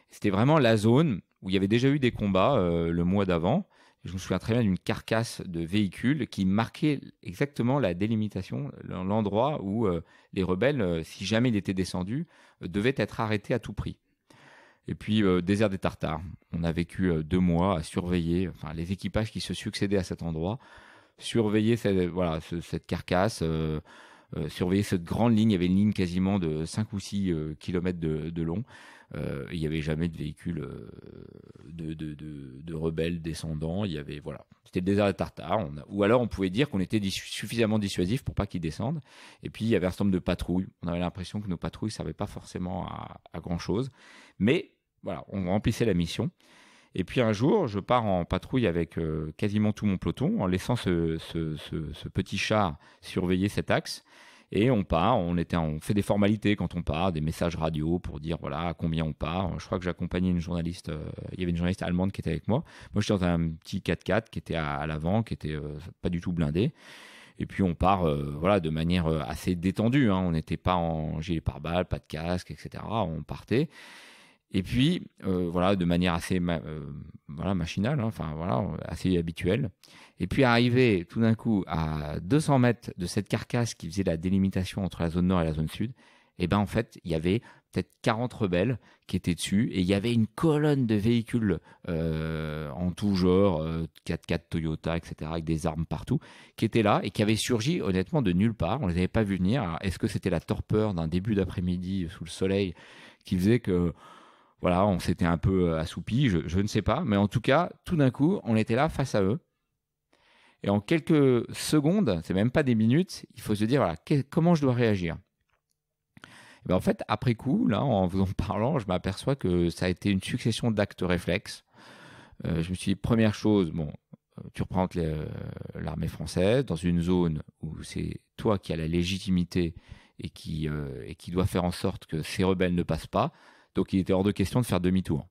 C'était vraiment la zone où il y avait déjà eu des combats le mois d'avant. Je me souviens très bien d'une carcasse de véhicules qui marquait exactement la délimitation, l'endroit où les rebelles, si jamais ils étaient descendus, devaient être arrêtés à tout prix. Et puis, désert des Tartares. On a vécu 2 mois à surveiller les équipages qui se succédaient à cet endroit, surveiller cette carcasse, surveiller cette grande ligne. Il y avait une ligne quasiment de 5 ou 6 kilomètres de long. Il n'y avait jamais de véhicules de rebelles descendants. C'était le désert des Tartares. Ou alors, on pouvait dire qu'on était suffisamment dissuasif pour pas qu'ils descendent. Et puis, il y avait un certain nombre de patrouilles. On avait l'impression que nos patrouilles ne servaient pas forcément à grand-chose. Mais voilà, on remplissait la mission. Et puis un jour, je pars en patrouille avec quasiment tout mon peloton, en laissant ce petit char surveiller cet axe. Et on part, on fait des formalités quand on part, des messages radio pour dire à combien on part. Je crois que j'accompagnais une journaliste, il y avait une journaliste allemande qui était avec moi. Moi, j'étais dans un petit 4x4 qui était à l'avant, qui était pas du tout blindé. Et puis on part de manière assez détendue. Hein. On n'était pas en gilet pare-balles, pas de casque, etc. On partait. Et puis, de manière assez machinale, assez habituelle. Et puis, arrivé tout d'un coup à 200 mètres de cette carcasse qui faisait la délimitation entre la zone nord et la zone sud, en fait, il y avait peut-être 40 rebelles qui étaient dessus, et il y avait une colonne de véhicules en tout genre, 4x4 Toyota, etc., avec des armes partout, qui étaient là et qui avaient surgi honnêtement de nulle part. On ne les avait pas vus venir. Alors, est-ce que c'était la torpeur d'un début d'après-midi sous le soleil qui faisait que on s'était un peu assoupi, je ne sais pas. Mais en tout cas, tout d'un coup, on était là face à eux. Et en quelques secondes, c'est même pas des minutes, il faut se dire, comment je dois réagir ? Et en fait, après coup, là, en vous en parlant, je m'aperçois que ça a été une succession d'actes réflexes. Je me suis dit, première chose, tu représentes l'armée française dans une zone où c'est toi qui as la légitimité et qui doit faire en sorte que ces rebelles ne passent pas. Donc, il était hors de question de faire demi-tour.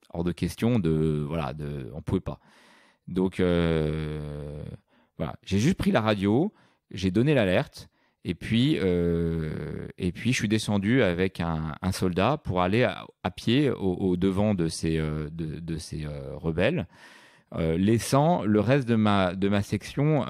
Hors de question on pouvait pas. Donc, j'ai juste pris la radio, j'ai donné l'alerte, et puis je suis descendu avec un soldat pour aller à pied au devant de ces rebelles, laissant le reste de ma section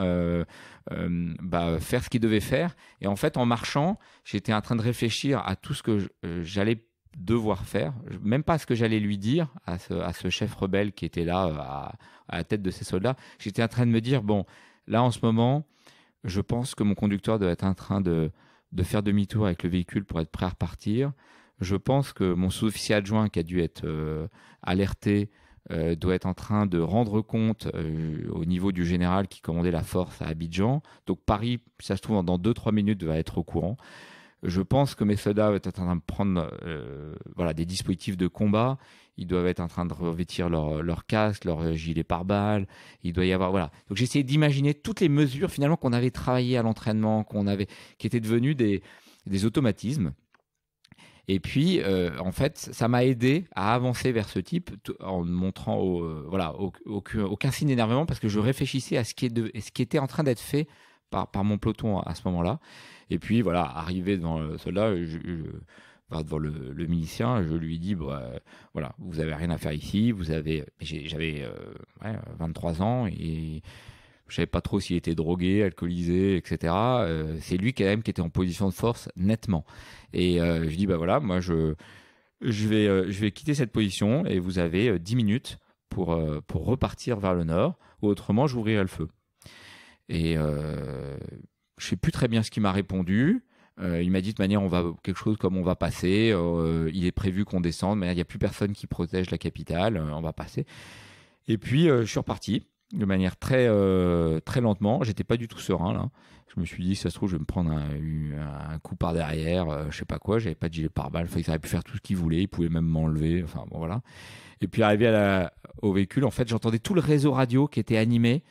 faire ce qu'il devait faire. Et en fait, en marchant, j'étais en train de réfléchir à tout ce que j'allais devoir faire, même pas ce que j'allais lui dire à ce chef rebelle qui était là à la tête de ces soldats. J'étais en train de me dire, là en ce moment, je pense que mon conducteur doit être en train de faire demi-tour avec le véhicule pour être prêt à repartir. Je pense que mon sous-officier adjoint qui a dû être alerté doit être en train de rendre compte au niveau du général qui commandait la force à Abidjan. Donc Paris, ça se trouve, dans 2-3 minutes, va être au courant. Je pense que mes soldats doivent être en train de prendre des dispositifs de combat. Ils doivent être en train de revêtir leur casque, leur gilet pare-balles. Il doit y avoir Donc j'ai essayé d'imaginer toutes les mesures finalement qu'on avait travaillées à l'entraînement, qui étaient devenues des automatismes. Et puis en fait, ça m'a aidé à avancer vers ce type en montrant aucun signe d'énervement parce que je réfléchissais à ce qui était en train d'être fait par mon peloton à ce moment-là. Et puis arrivé devant le soldat, devant le milicien, je lui dis vous avez rien à faire ici. J'avais 23 ans et je savais pas trop s'il était drogué, alcoolisé, etc. C'est lui quand même qui était en position de force nettement. Et je dis moi je vais quitter cette position et vous avez 10 minutes pour repartir vers le nord ou autrement j'ouvrirai le feu. Et je sais plus très bien ce qu'il m'a répondu. Il m'a dit de toute manière, quelque chose comme on va passer. Il est prévu qu'on descende, mais il n'y a plus personne qui protège la capitale. On va passer. Et puis je suis reparti de manière très très lentement. J'étais pas du tout serein là. Je me suis dit, si ça se trouve, je vais me prendre un coup par derrière, je sais pas quoi. J'avais pas de gilet pare-balles. Ils auraient pu faire tout ce qu'ils voulaient. Ils pouvaient même m'enlever. Enfin bon voilà. Et puis arrivé au véhicule, en fait, j'entendais tout le réseau radio qui était animé.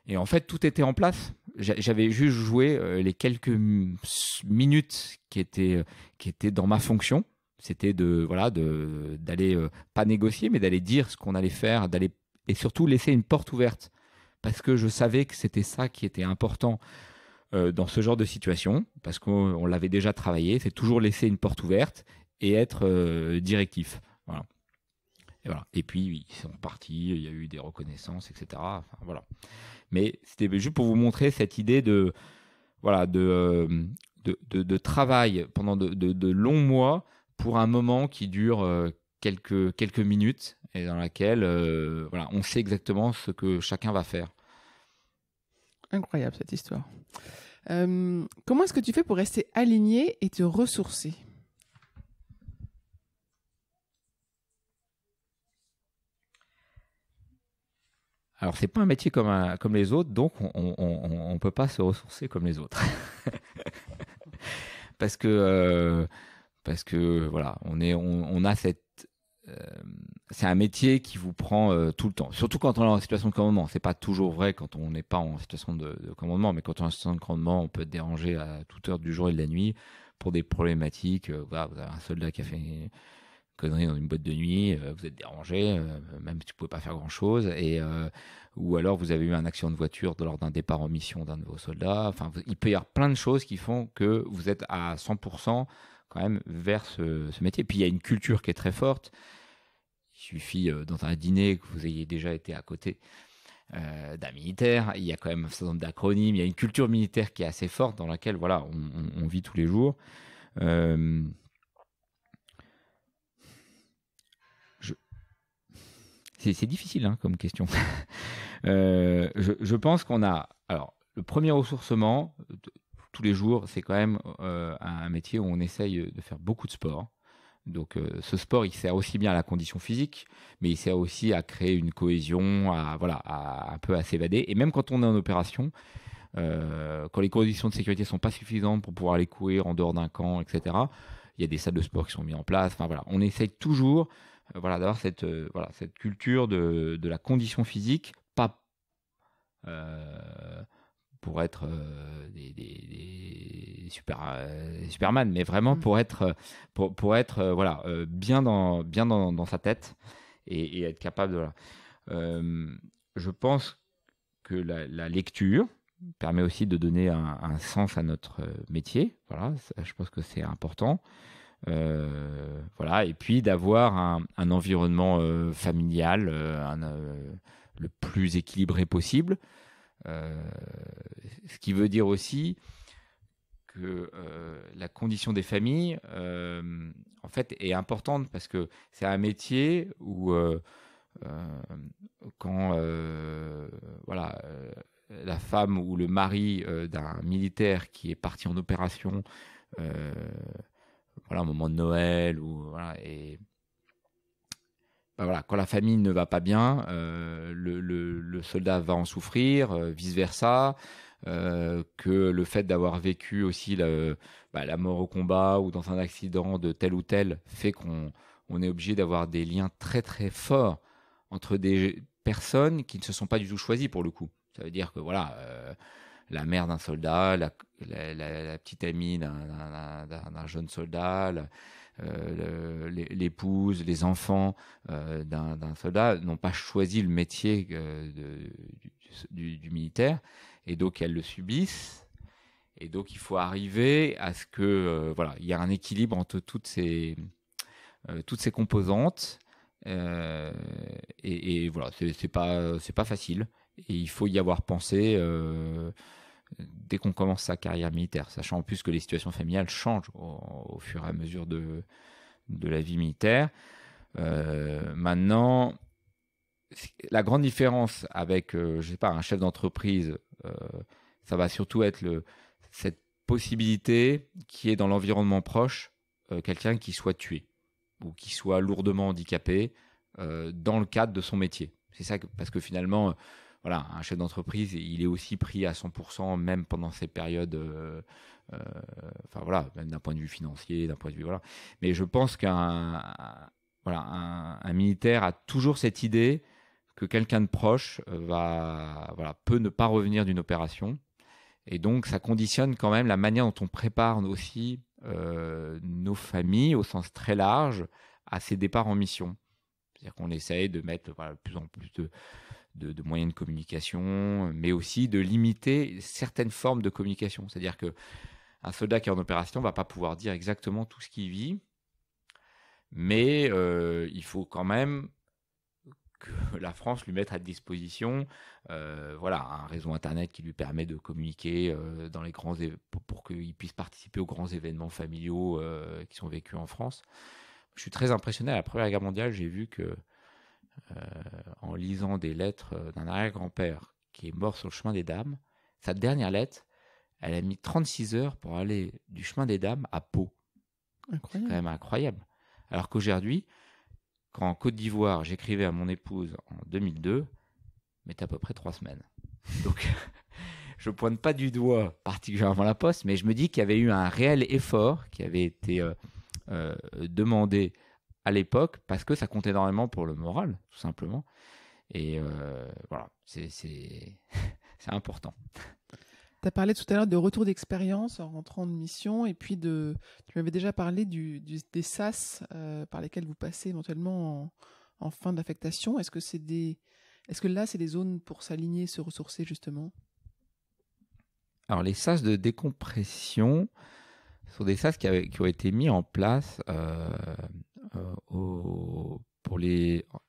Et en fait, tout était en place. J'avais juste joué les quelques minutes qui étaient dans ma fonction. C'était d'aller pas négocier, mais d'aller dire ce qu'on allait faire, et surtout laisser une porte ouverte. Parce que je savais que c'était ça qui était important dans ce genre de situation, parce qu'on l'avait déjà travaillé. C'est toujours laisser une porte ouverte et être directif. Voilà. Et puis, ils sont partis, il y a eu des reconnaissances, etc. Enfin, voilà. Mais c'était juste pour vous montrer cette idée de travail pendant de longs mois pour un moment qui dure quelques minutes et dans laquelle on sait exactement ce que chacun va faire. Incroyable cette histoire. Comment est-ce que tu fais pour rester aligné et te ressourcer ? Alors, c'est pas un métier comme les autres, donc on peut pas se ressourcer comme les autres. parce que on a cette c'est un métier qui vous prend tout le temps, surtout quand on est en situation de commandement. C'est pas toujours vrai quand on n'est pas en situation de commandement, mais quand on est en situation de commandement, on peut être dérangé à toute heure du jour et de la nuit pour des problématiques. Vous avez un soldat qui a fait une connerie dans une boîte de nuit, vous êtes dérangé, même si tu ne pouvez pas faire grand-chose, ou alors vous avez eu un accident de voiture lors d'un départ en mission d'un de vos soldats. Enfin, il peut y avoir plein de choses qui font que vous êtes à 100% quand même vers ce métier. Puis il y a une culture qui est très forte. Il suffit dans un dîner que vous ayez déjà été à côté d'un militaire. Il y a quand même un certain nombre d'acronymes. Il y a une culture militaire qui est assez forte dans laquelle on vit tous les jours. C'est difficile comme question. Je pense qu'on a... Alors, le premier ressourcement, tous les jours, c'est quand même un métier où on essaye de faire beaucoup de sport. Donc, ce sport, il sert aussi bien à la condition physique, mais il sert aussi à créer une cohésion, à un peu à s'évader. Et même quand on est en opération, quand les conditions de sécurité ne sont pas suffisantes pour pouvoir aller courir en dehors d'un camp, etc., il y a des salles de sport qui sont mises en place. Enfin, on essaye toujours d'avoir cette culture de la condition physique, pas pour être des Superman, mais vraiment pour être bien dans sa tête et être capable de... je pense que la lecture permet aussi de donner un sens à notre métier. Voilà, ça, je pense que c'est important. Et puis d'avoir un environnement familial le plus équilibré possible. Ce qui veut dire aussi que la condition des familles en fait est importante parce que c'est un métier où quand la femme ou le mari d'un militaire qui est parti en opération, voilà, au moment de Noël, voilà, et ben voilà, quand la famille ne va pas bien, le soldat va en souffrir, vice-versa, que le fait d'avoir vécu aussi la mort au combat ou dans un accident de tel ou tel fait qu'on est obligé d'avoir des liens très très forts entre des personnes qui ne se sont pas du tout choisies pour le coup. Ça veut dire que voilà, la mère d'un soldat, la petite amie d'un jeune soldat, l'épouse, les enfants d'un soldat n'ont pas choisi le métier du militaire, et donc elles le subissent. Et donc il faut arriver à ce que voilà, il y a un équilibre entre toutes ces composantes. Et voilà, c'est pas facile. Et il faut y avoir pensé dès qu'on commence sa carrière militaire, sachant en plus que les situations familiales changent au fur et à mesure de la vie militaire. Maintenant, la grande différence avec, je sais pas, un chef d'entreprise, ça va surtout être cette possibilité qui est dans l'environnement proche, quelqu'un qui soit tué ou qui soit lourdement handicapé dans le cadre de son métier. C'est ça parce que finalement, voilà, un chef d'entreprise, il est aussi pris à 100%, même pendant ces périodes, enfin voilà, même d'un point de vue financier, d'un point de vue voilà. Mais je pense un militaire a toujours cette idée que quelqu'un de proche peut ne pas revenir d'une opération, et donc ça conditionne quand même la manière dont on prépare aussi nos familles au sens très large à ces départs en mission. C'est-à-dire qu'on essaye de mettre de plus en plus de moyens de communication, mais aussi de limiter certaines formes de communication. C'est-à-dire qu'un soldat qui est en opération ne va pas pouvoir dire exactement tout ce qu'il vit, mais il faut quand même que la France lui mette à disposition un réseau Internet qui lui permet de communiquer dans les pour qu'il puisse participer aux grands événements familiaux qui sont vécus en France. Je suis très impressionné. À la Première Guerre mondiale, j'ai vu que en lisant des lettres d'un arrière-grand-père qui est mort sur le chemin des Dames, sa dernière lettre, elle a mis 36 heures pour aller du chemin des Dames à Pau. Incroyable. C'est quand même incroyable. Alors qu'aujourd'hui, quand en Côte d'Ivoire, j'écrivais à mon épouse en 2002, mettait à peu près 3 semaines. Donc, je ne pointe pas du doigt particulièrement la Poste, mais je me dis qu'il y avait eu un réel effort qui avait été demandé à l'époque, parce que ça compte énormément pour le moral, tout simplement. Et voilà, c'est important. Tu as parlé tout à l'heure de retour d'expérience en rentrant de mission, et puis tu m'avais déjà parlé des SAS par lesquels vous passez éventuellement en fin d'affectation. Est-ce que là, c'est des zones pour s'aligner, se ressourcer justement? Alors, les SAS de décompression sont des SAS qui ont été mis en place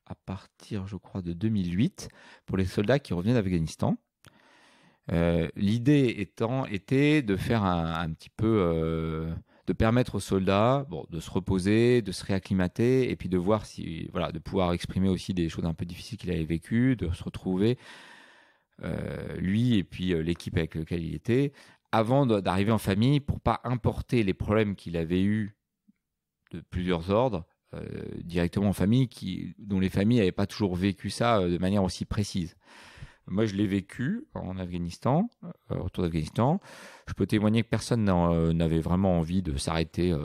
à partir, je crois, de 2008 pour les soldats qui revenaient d'Afghanistan. L'idée était de faire un petit peu, de permettre aux soldats de se reposer, de se réacclimater, et puis de voir de pouvoir exprimer aussi des choses un peu difficiles qu'il avait vécues, de se retrouver, lui et puis l'équipe avec laquelle il était, avant d'arriver en famille, pour pas importer les problèmes qu'il avait eus de plusieurs ordres directement en famille, dont les familles n'avaient pas toujours vécu ça de manière aussi précise. Moi, je l'ai vécu en Afghanistan, autour d'Afghanistan. Je peux témoigner que personne n'avait vraiment envie de s'arrêter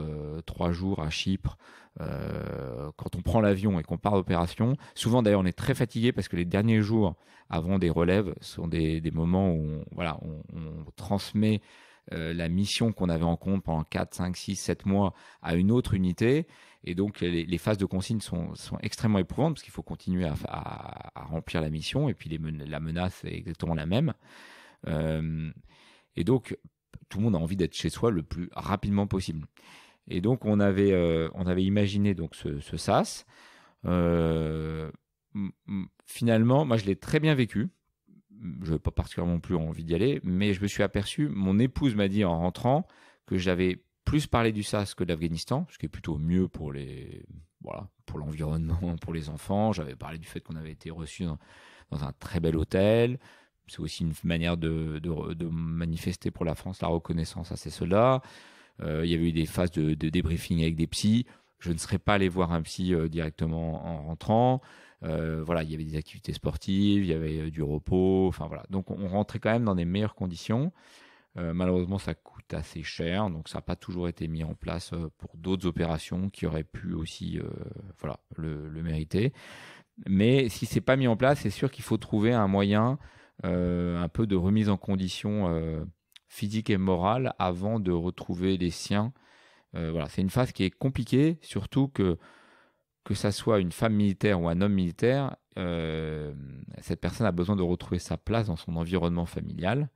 3 jours à Chypre. Quand on prend l'avion et qu'on part d'opération, souvent d'ailleurs on est très fatigué parce que les derniers jours avant des relèves sont des moments où on transmet la mission qu'on avait en compte pendant 4, 5, 6, 7 mois à une autre unité. Et donc, les phases de consigne sont extrêmement éprouvantes parce qu'il faut continuer à remplir la mission. Et puis, la menace est exactement la même. Et donc, tout le monde a envie d'être chez soi le plus rapidement possible. Et donc, on avait imaginé donc, ce SAS. Finalement, moi, je l'ai très bien vécu. Je n'avais pas particulièrement plus envie d'y aller. Mais je me suis aperçu, mon épouse m'a dit en rentrant que j'avais plus parler du SAS que de l'Afghanistan, ce qui est plutôt mieux pour l'environnement, pour les enfants. J'avais parlé du fait qu'on avait été reçus dans un très bel hôtel. c'est aussi une manière de manifester pour la France la reconnaissance à ces soldats. Il y avait eu des phases de débriefing avec des psys. Je ne serais pas allé voir un psy directement en rentrant. Voilà, il y avait des activités sportives, il y avait du repos. Enfin voilà, donc on rentrait quand même dans des meilleures conditions. Malheureusement, ça coûte assez cher, donc ça n'a pas toujours été mis en place pour d'autres opérations qui auraient pu aussi voilà, le mériter. Mais si c'est pas mis en place, c'est sûr qu'il faut trouver un moyen un peu de remise en condition physique et morale avant de retrouver les siens. Voilà, c'est une phase qui est compliquée, surtout que ça soit une femme militaire ou un homme militaire, cette personne a besoin de retrouver sa place dans son environnement familial.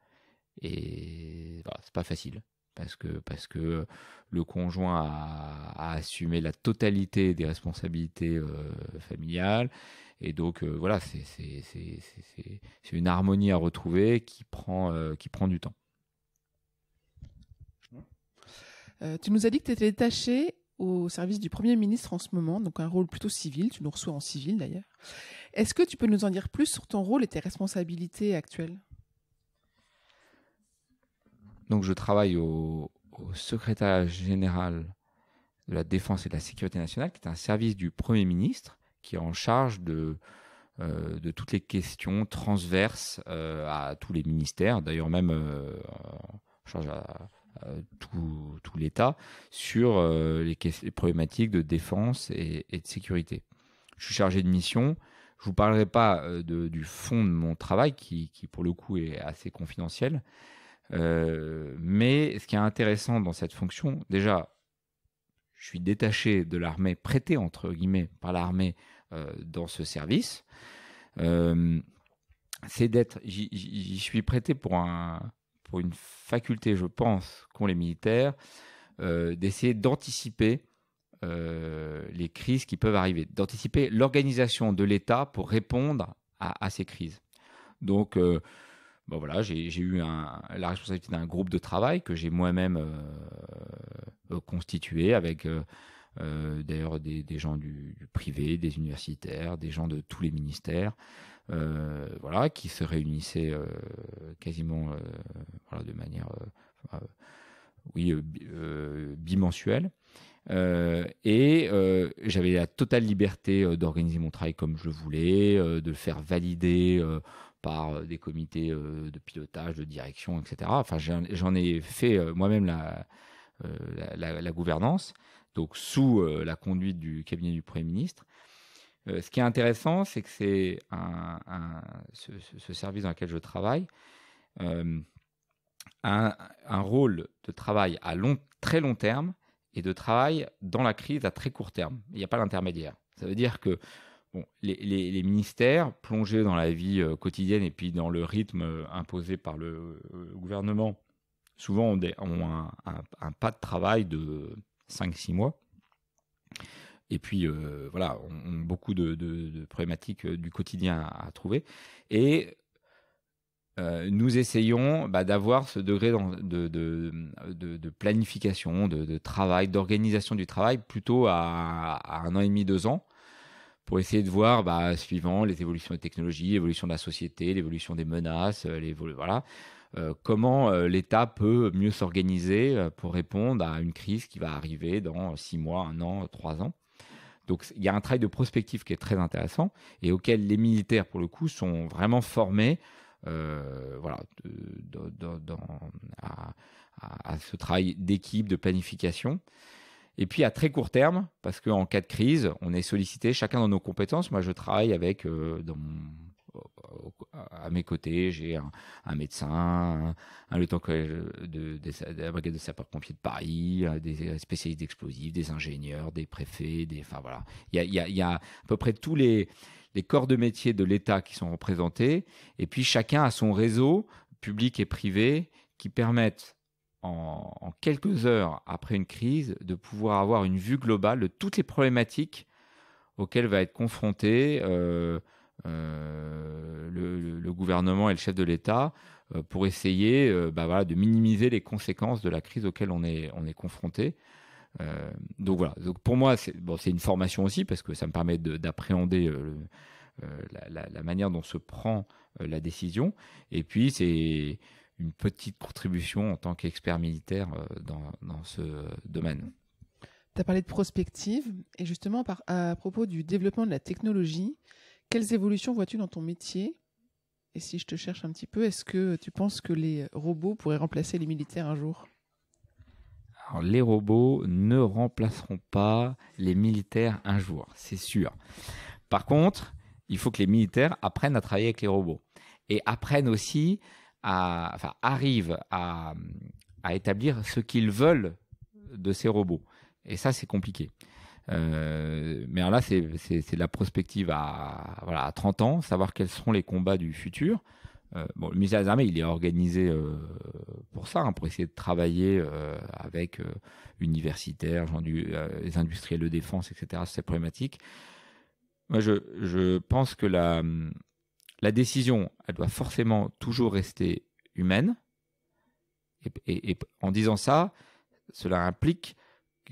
Et voilà, c'est pas facile parce que le conjoint a assumé la totalité des responsabilités familiales. Et donc voilà, c'est une harmonie à retrouver qui prend du temps. Tu nous as dit que tu étais détaché au service du Premier ministre en ce moment, donc un rôle plutôt civil. Tu nous reçois en civil d'ailleurs. Est-ce que tu peux nous en dire plus sur ton rôle et tes responsabilités actuelles ? Donc je travaille au secrétariat général de la Défense et de la Sécurité nationale, qui est un service du Premier ministre, qui est en charge de toutes les questions transverses à tous les ministères, d'ailleurs même en charge à tout l'État, sur les problématiques de défense et de sécurité. Je suis chargé de mission. Je ne vous parlerai pas du fond de mon travail, qui pour le coup est assez confidentiel. Mais ce qui est intéressant dans cette fonction, déjà, je suis détaché de l'armée, prêté entre guillemets par l'armée dans ce service. J'y suis prêté pour une faculté, je pense, qu'ont les militaires, d'essayer d'anticiper les crises qui peuvent arriver, d'anticiper l'organisation de l'État pour répondre à ces crises. Donc, bon voilà, j'ai eu la responsabilité d'un groupe de travail que j'ai moi-même constitué avec d'ailleurs des gens du privé, des universitaires, des gens de tous les ministères, voilà, qui se réunissaient quasiment voilà, de manière bimensuelle. Et j'avais la totale liberté d'organiser mon travail comme je le voulais, de le faire valider par des comités de pilotage, de direction, etc. Enfin, j'en ai fait moi-même la gouvernance, donc sous la conduite du cabinet du Premier ministre. Ce qui est intéressant, c'est que c'est ce service dans lequel je travaille a un rôle de travail à très long terme et de travail dans la crise à très court terme. Il n'y a pas d'intermédiaire. Ça veut dire que bon, les ministères, plongés dans la vie quotidienne et puis dans le rythme imposé par le gouvernement, souvent ont un pas de travail de 5-6 mois. Et puis, voilà, ont beaucoup de problématiques du quotidien à trouver. Et nous essayons d'avoir ce degré de planification, de travail, d'organisation du travail, plutôt à 1 an et demi, 2 ans, pour essayer de voir, suivant les évolutions des technologies, l'évolution de la société, l'évolution des menaces, voilà, comment l'État peut mieux s'organiser pour répondre à une crise qui va arriver dans 6 mois, 1 an, 3 ans. Donc, il y a un travail de prospective qui est très intéressant et auquel les militaires, pour le coup, sont vraiment formés voilà, à ce travail d'équipe, de planification. Et puis, à très court terme, parce qu'en cas de crise, on est sollicité chacun dans nos compétences. Moi, je travaille avec, à mes côtés, j'ai un médecin, un lieutenant-colonel de la brigade de sapeurs-pompiers de Paris, des spécialistes d'explosifs, des ingénieurs, des préfets, enfin voilà. Il y a à peu près tous les corps de métier de l'État qui sont représentés. Et puis, chacun a son réseau, public et privé, qui permettent en quelques heures après une crise de pouvoir avoir une vue globale de toutes les problématiques auxquelles va être confronté le gouvernement et le chef de l'État pour essayer voilà, de minimiser les conséquences de la crise auxquelles on est confronté. Donc voilà. Donc pour moi, c'est une formation aussi parce que ça me permet d'appréhender la manière dont se prend la décision. Et puis, c'est une petite contribution en tant qu'expert militaire dans ce domaine. Tu as parlé de prospective, et justement, à propos du développement de la technologie, quelles évolutions vois-tu dans ton métier? Et si je te cherche un petit peu, est-ce que tu penses que les robots pourraient remplacer les militaires un jour? Alors, les robots ne remplaceront pas les militaires un jour, c'est sûr. Par contre, il faut que les militaires apprennent à travailler avec les robots et apprennent aussi arrivent à établir ce qu'ils veulent de ces robots. Et ça, c'est compliqué. Mais alors là, c'est de la prospective à 30 ans, savoir quels seront les combats du futur. Le ministère des Armées, il est organisé pour ça, pour essayer de travailler avec universitaires, les industriels de défense, etc., sur ces problématiques. Moi, je pense que la décision, elle doit forcément toujours rester humaine. Et en disant ça, cela implique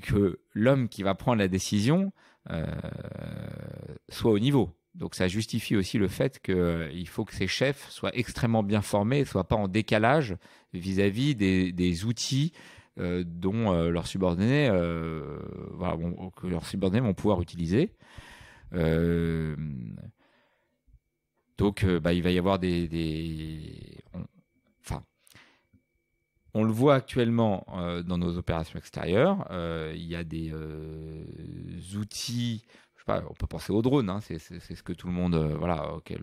que l'homme qui va prendre la décision soit au niveau. Donc ça justifie aussi le fait qu'il faut que ces chefs soient extrêmement bien formés et ne soient pas en décalage vis-à-vis des outils dont leurs subordonnés, que leurs subordonnés vont pouvoir utiliser. Donc il va y avoir on le voit actuellement dans nos opérations extérieures. Il y a des outils. Je sais pas, on peut penser aux drones. C'est ce que tout le monde, auquel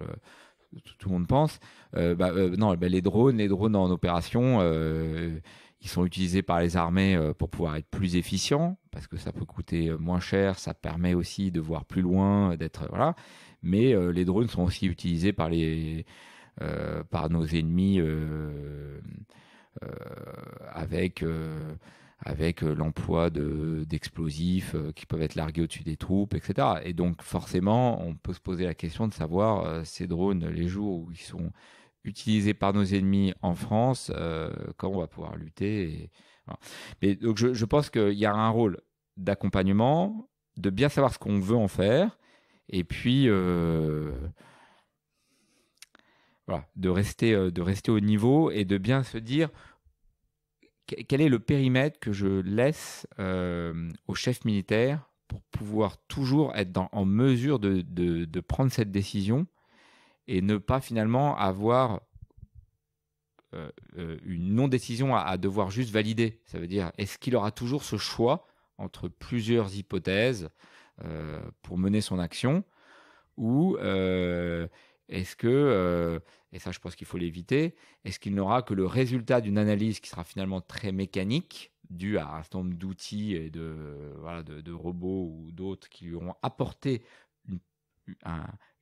tout le monde pense. Les drones en opération, ils sont utilisés par les armées pour pouvoir être plus efficients, parce que ça peut coûter moins cher. Ça permet aussi de voir plus loin, Mais les drones sont aussi utilisés par nos ennemis. Avec l'emploi d'explosifs qui peuvent être largués au-dessus des troupes, etc. Et donc forcément, on peut se poser la question de savoir ces drones, les jours où ils sont utilisés par nos ennemis en France, quand on va pouvoir lutter. Voilà. Mais donc je pense qu'il y a un rôle d'accompagnement, de bien savoir ce qu'on veut en faire, et puis de rester au niveau et de bien se dire quel est le périmètre que je laisse au chef militaire pour pouvoir toujours être en mesure de prendre cette décision et ne pas finalement avoir une non-décision à devoir juste valider. Ça veut dire, est-ce qu'il aura toujours ce choix entre plusieurs hypothèses pour mener son action, ou est-ce que, et ça je pense qu'il faut l'éviter, est-ce qu'il n'aura que le résultat d'une analyse qui sera finalement très mécanique, due à un certain nombre d'outils et de robots ou d'autres qui lui auront apporté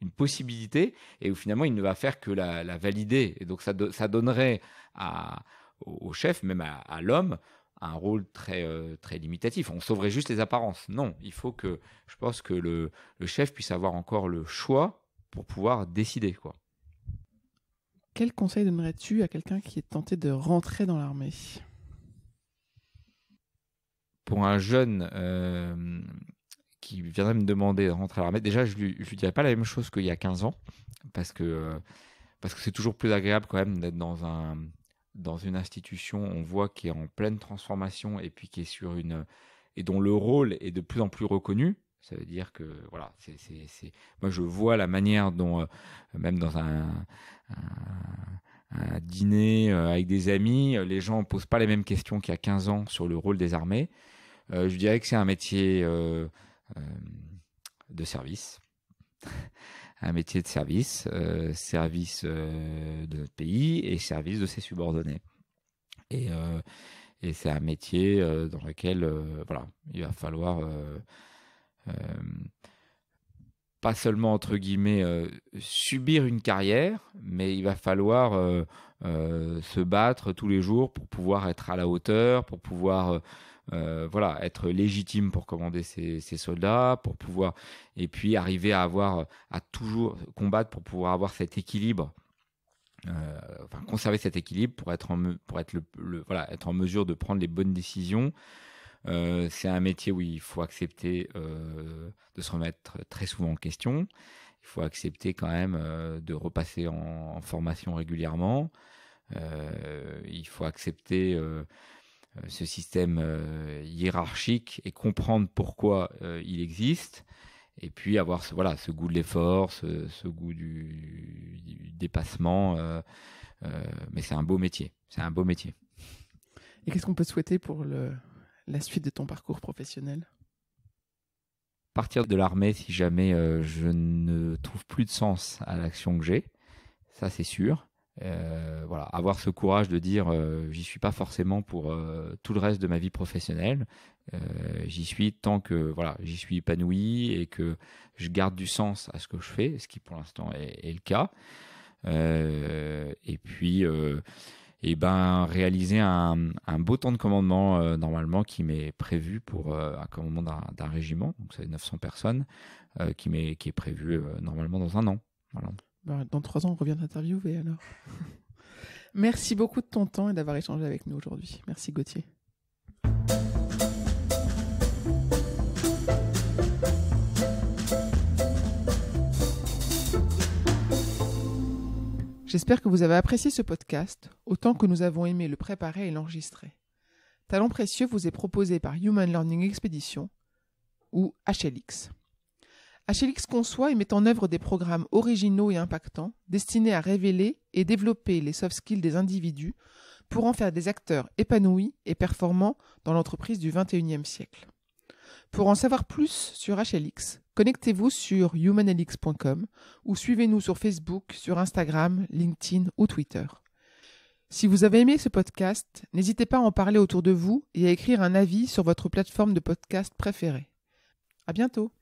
une possibilité, et où finalement il ne va faire que la valider. Et donc ça donnerait au chef, même à l'homme, un rôle très, très limitatif. On sauverait juste les apparences. Non, je pense que le chef puisse avoir encore le choix pour pouvoir décider, quoi. Quel conseil donnerais-tu à quelqu'un qui est tenté de rentrer dans l'armée? Pour un jeune qui viendrait me demander de rentrer à l'armée, déjà, je lui dirais pas la même chose qu'il y a 15 ans, parce que c'est toujours plus agréable quand même d'être dans une institution, on voit, qui est en pleine transformation et puis qui est et dont le rôle est de plus en plus reconnu. Ça veut dire que moi je vois la manière dont même dans un dîner avec des amis, les gens ne posent pas les mêmes questions qu'il y a 15 ans sur le rôle des armées. Je dirais que c'est un métier de service. Un métier de service, service de notre pays et service de ses subordonnés. Et c'est un métier dans lequel il va falloir pas seulement, entre guillemets, subir une carrière, mais il va falloir se battre tous les jours pour pouvoir être à la hauteur, pour pouvoir être légitime pour commander ses soldats, pour pouvoir, et puis arriver à toujours combattre pour pouvoir avoir cet équilibre, conserver cet équilibre pour être être en mesure de prendre les bonnes décisions. C'est un métier où il faut accepter de se remettre très souvent en question. Il faut accepter quand même de repasser en formation régulièrement. Il faut accepter ce système hiérarchique et comprendre pourquoi il existe. Et puis avoir ce goût de l'effort, ce goût du dépassement. Mais c'est un beau métier. C'est un beau métier. Et qu'est-ce qu'on peut te souhaiter pour la suite de ton parcours professionnel ? Partir de l'armée si jamais je ne trouve plus de sens à l'action que j'ai. Ça, c'est sûr. Avoir ce courage de dire j'y suis pas forcément pour tout le reste de ma vie professionnelle. J'y suis tant que j'y suis épanoui et que je garde du sens à ce que je fais, ce qui pour l'instant est le cas. Et puis réaliser un beau temps de commandement normalement qui m'est prévu pour un commandement d'un régiment, donc c'est 900 personnes, qui est prévu normalement dans 1 an. Voilà. Dans 3 ans, on revient t'interviewer alors. Merci beaucoup de ton temps et d'avoir échangé avec nous aujourd'hui. Merci Gauthier. J'espère que vous avez apprécié ce podcast autant que nous avons aimé le préparer et l'enregistrer. Talent précieux vous est proposé par Human Learning Expedition ou HLX. HLX conçoit et met en œuvre des programmes originaux et impactants destinés à révéler et développer les soft skills des individus pour en faire des acteurs épanouis et performants dans l'entreprise du XXIe siècle. Pour en savoir plus sur HLX, connectez-vous sur humanlx.com ou suivez-nous sur Facebook, sur Instagram, LinkedIn ou Twitter. Si vous avez aimé ce podcast, n'hésitez pas à en parler autour de vous et à écrire un avis sur votre plateforme de podcast préférée. À bientôt!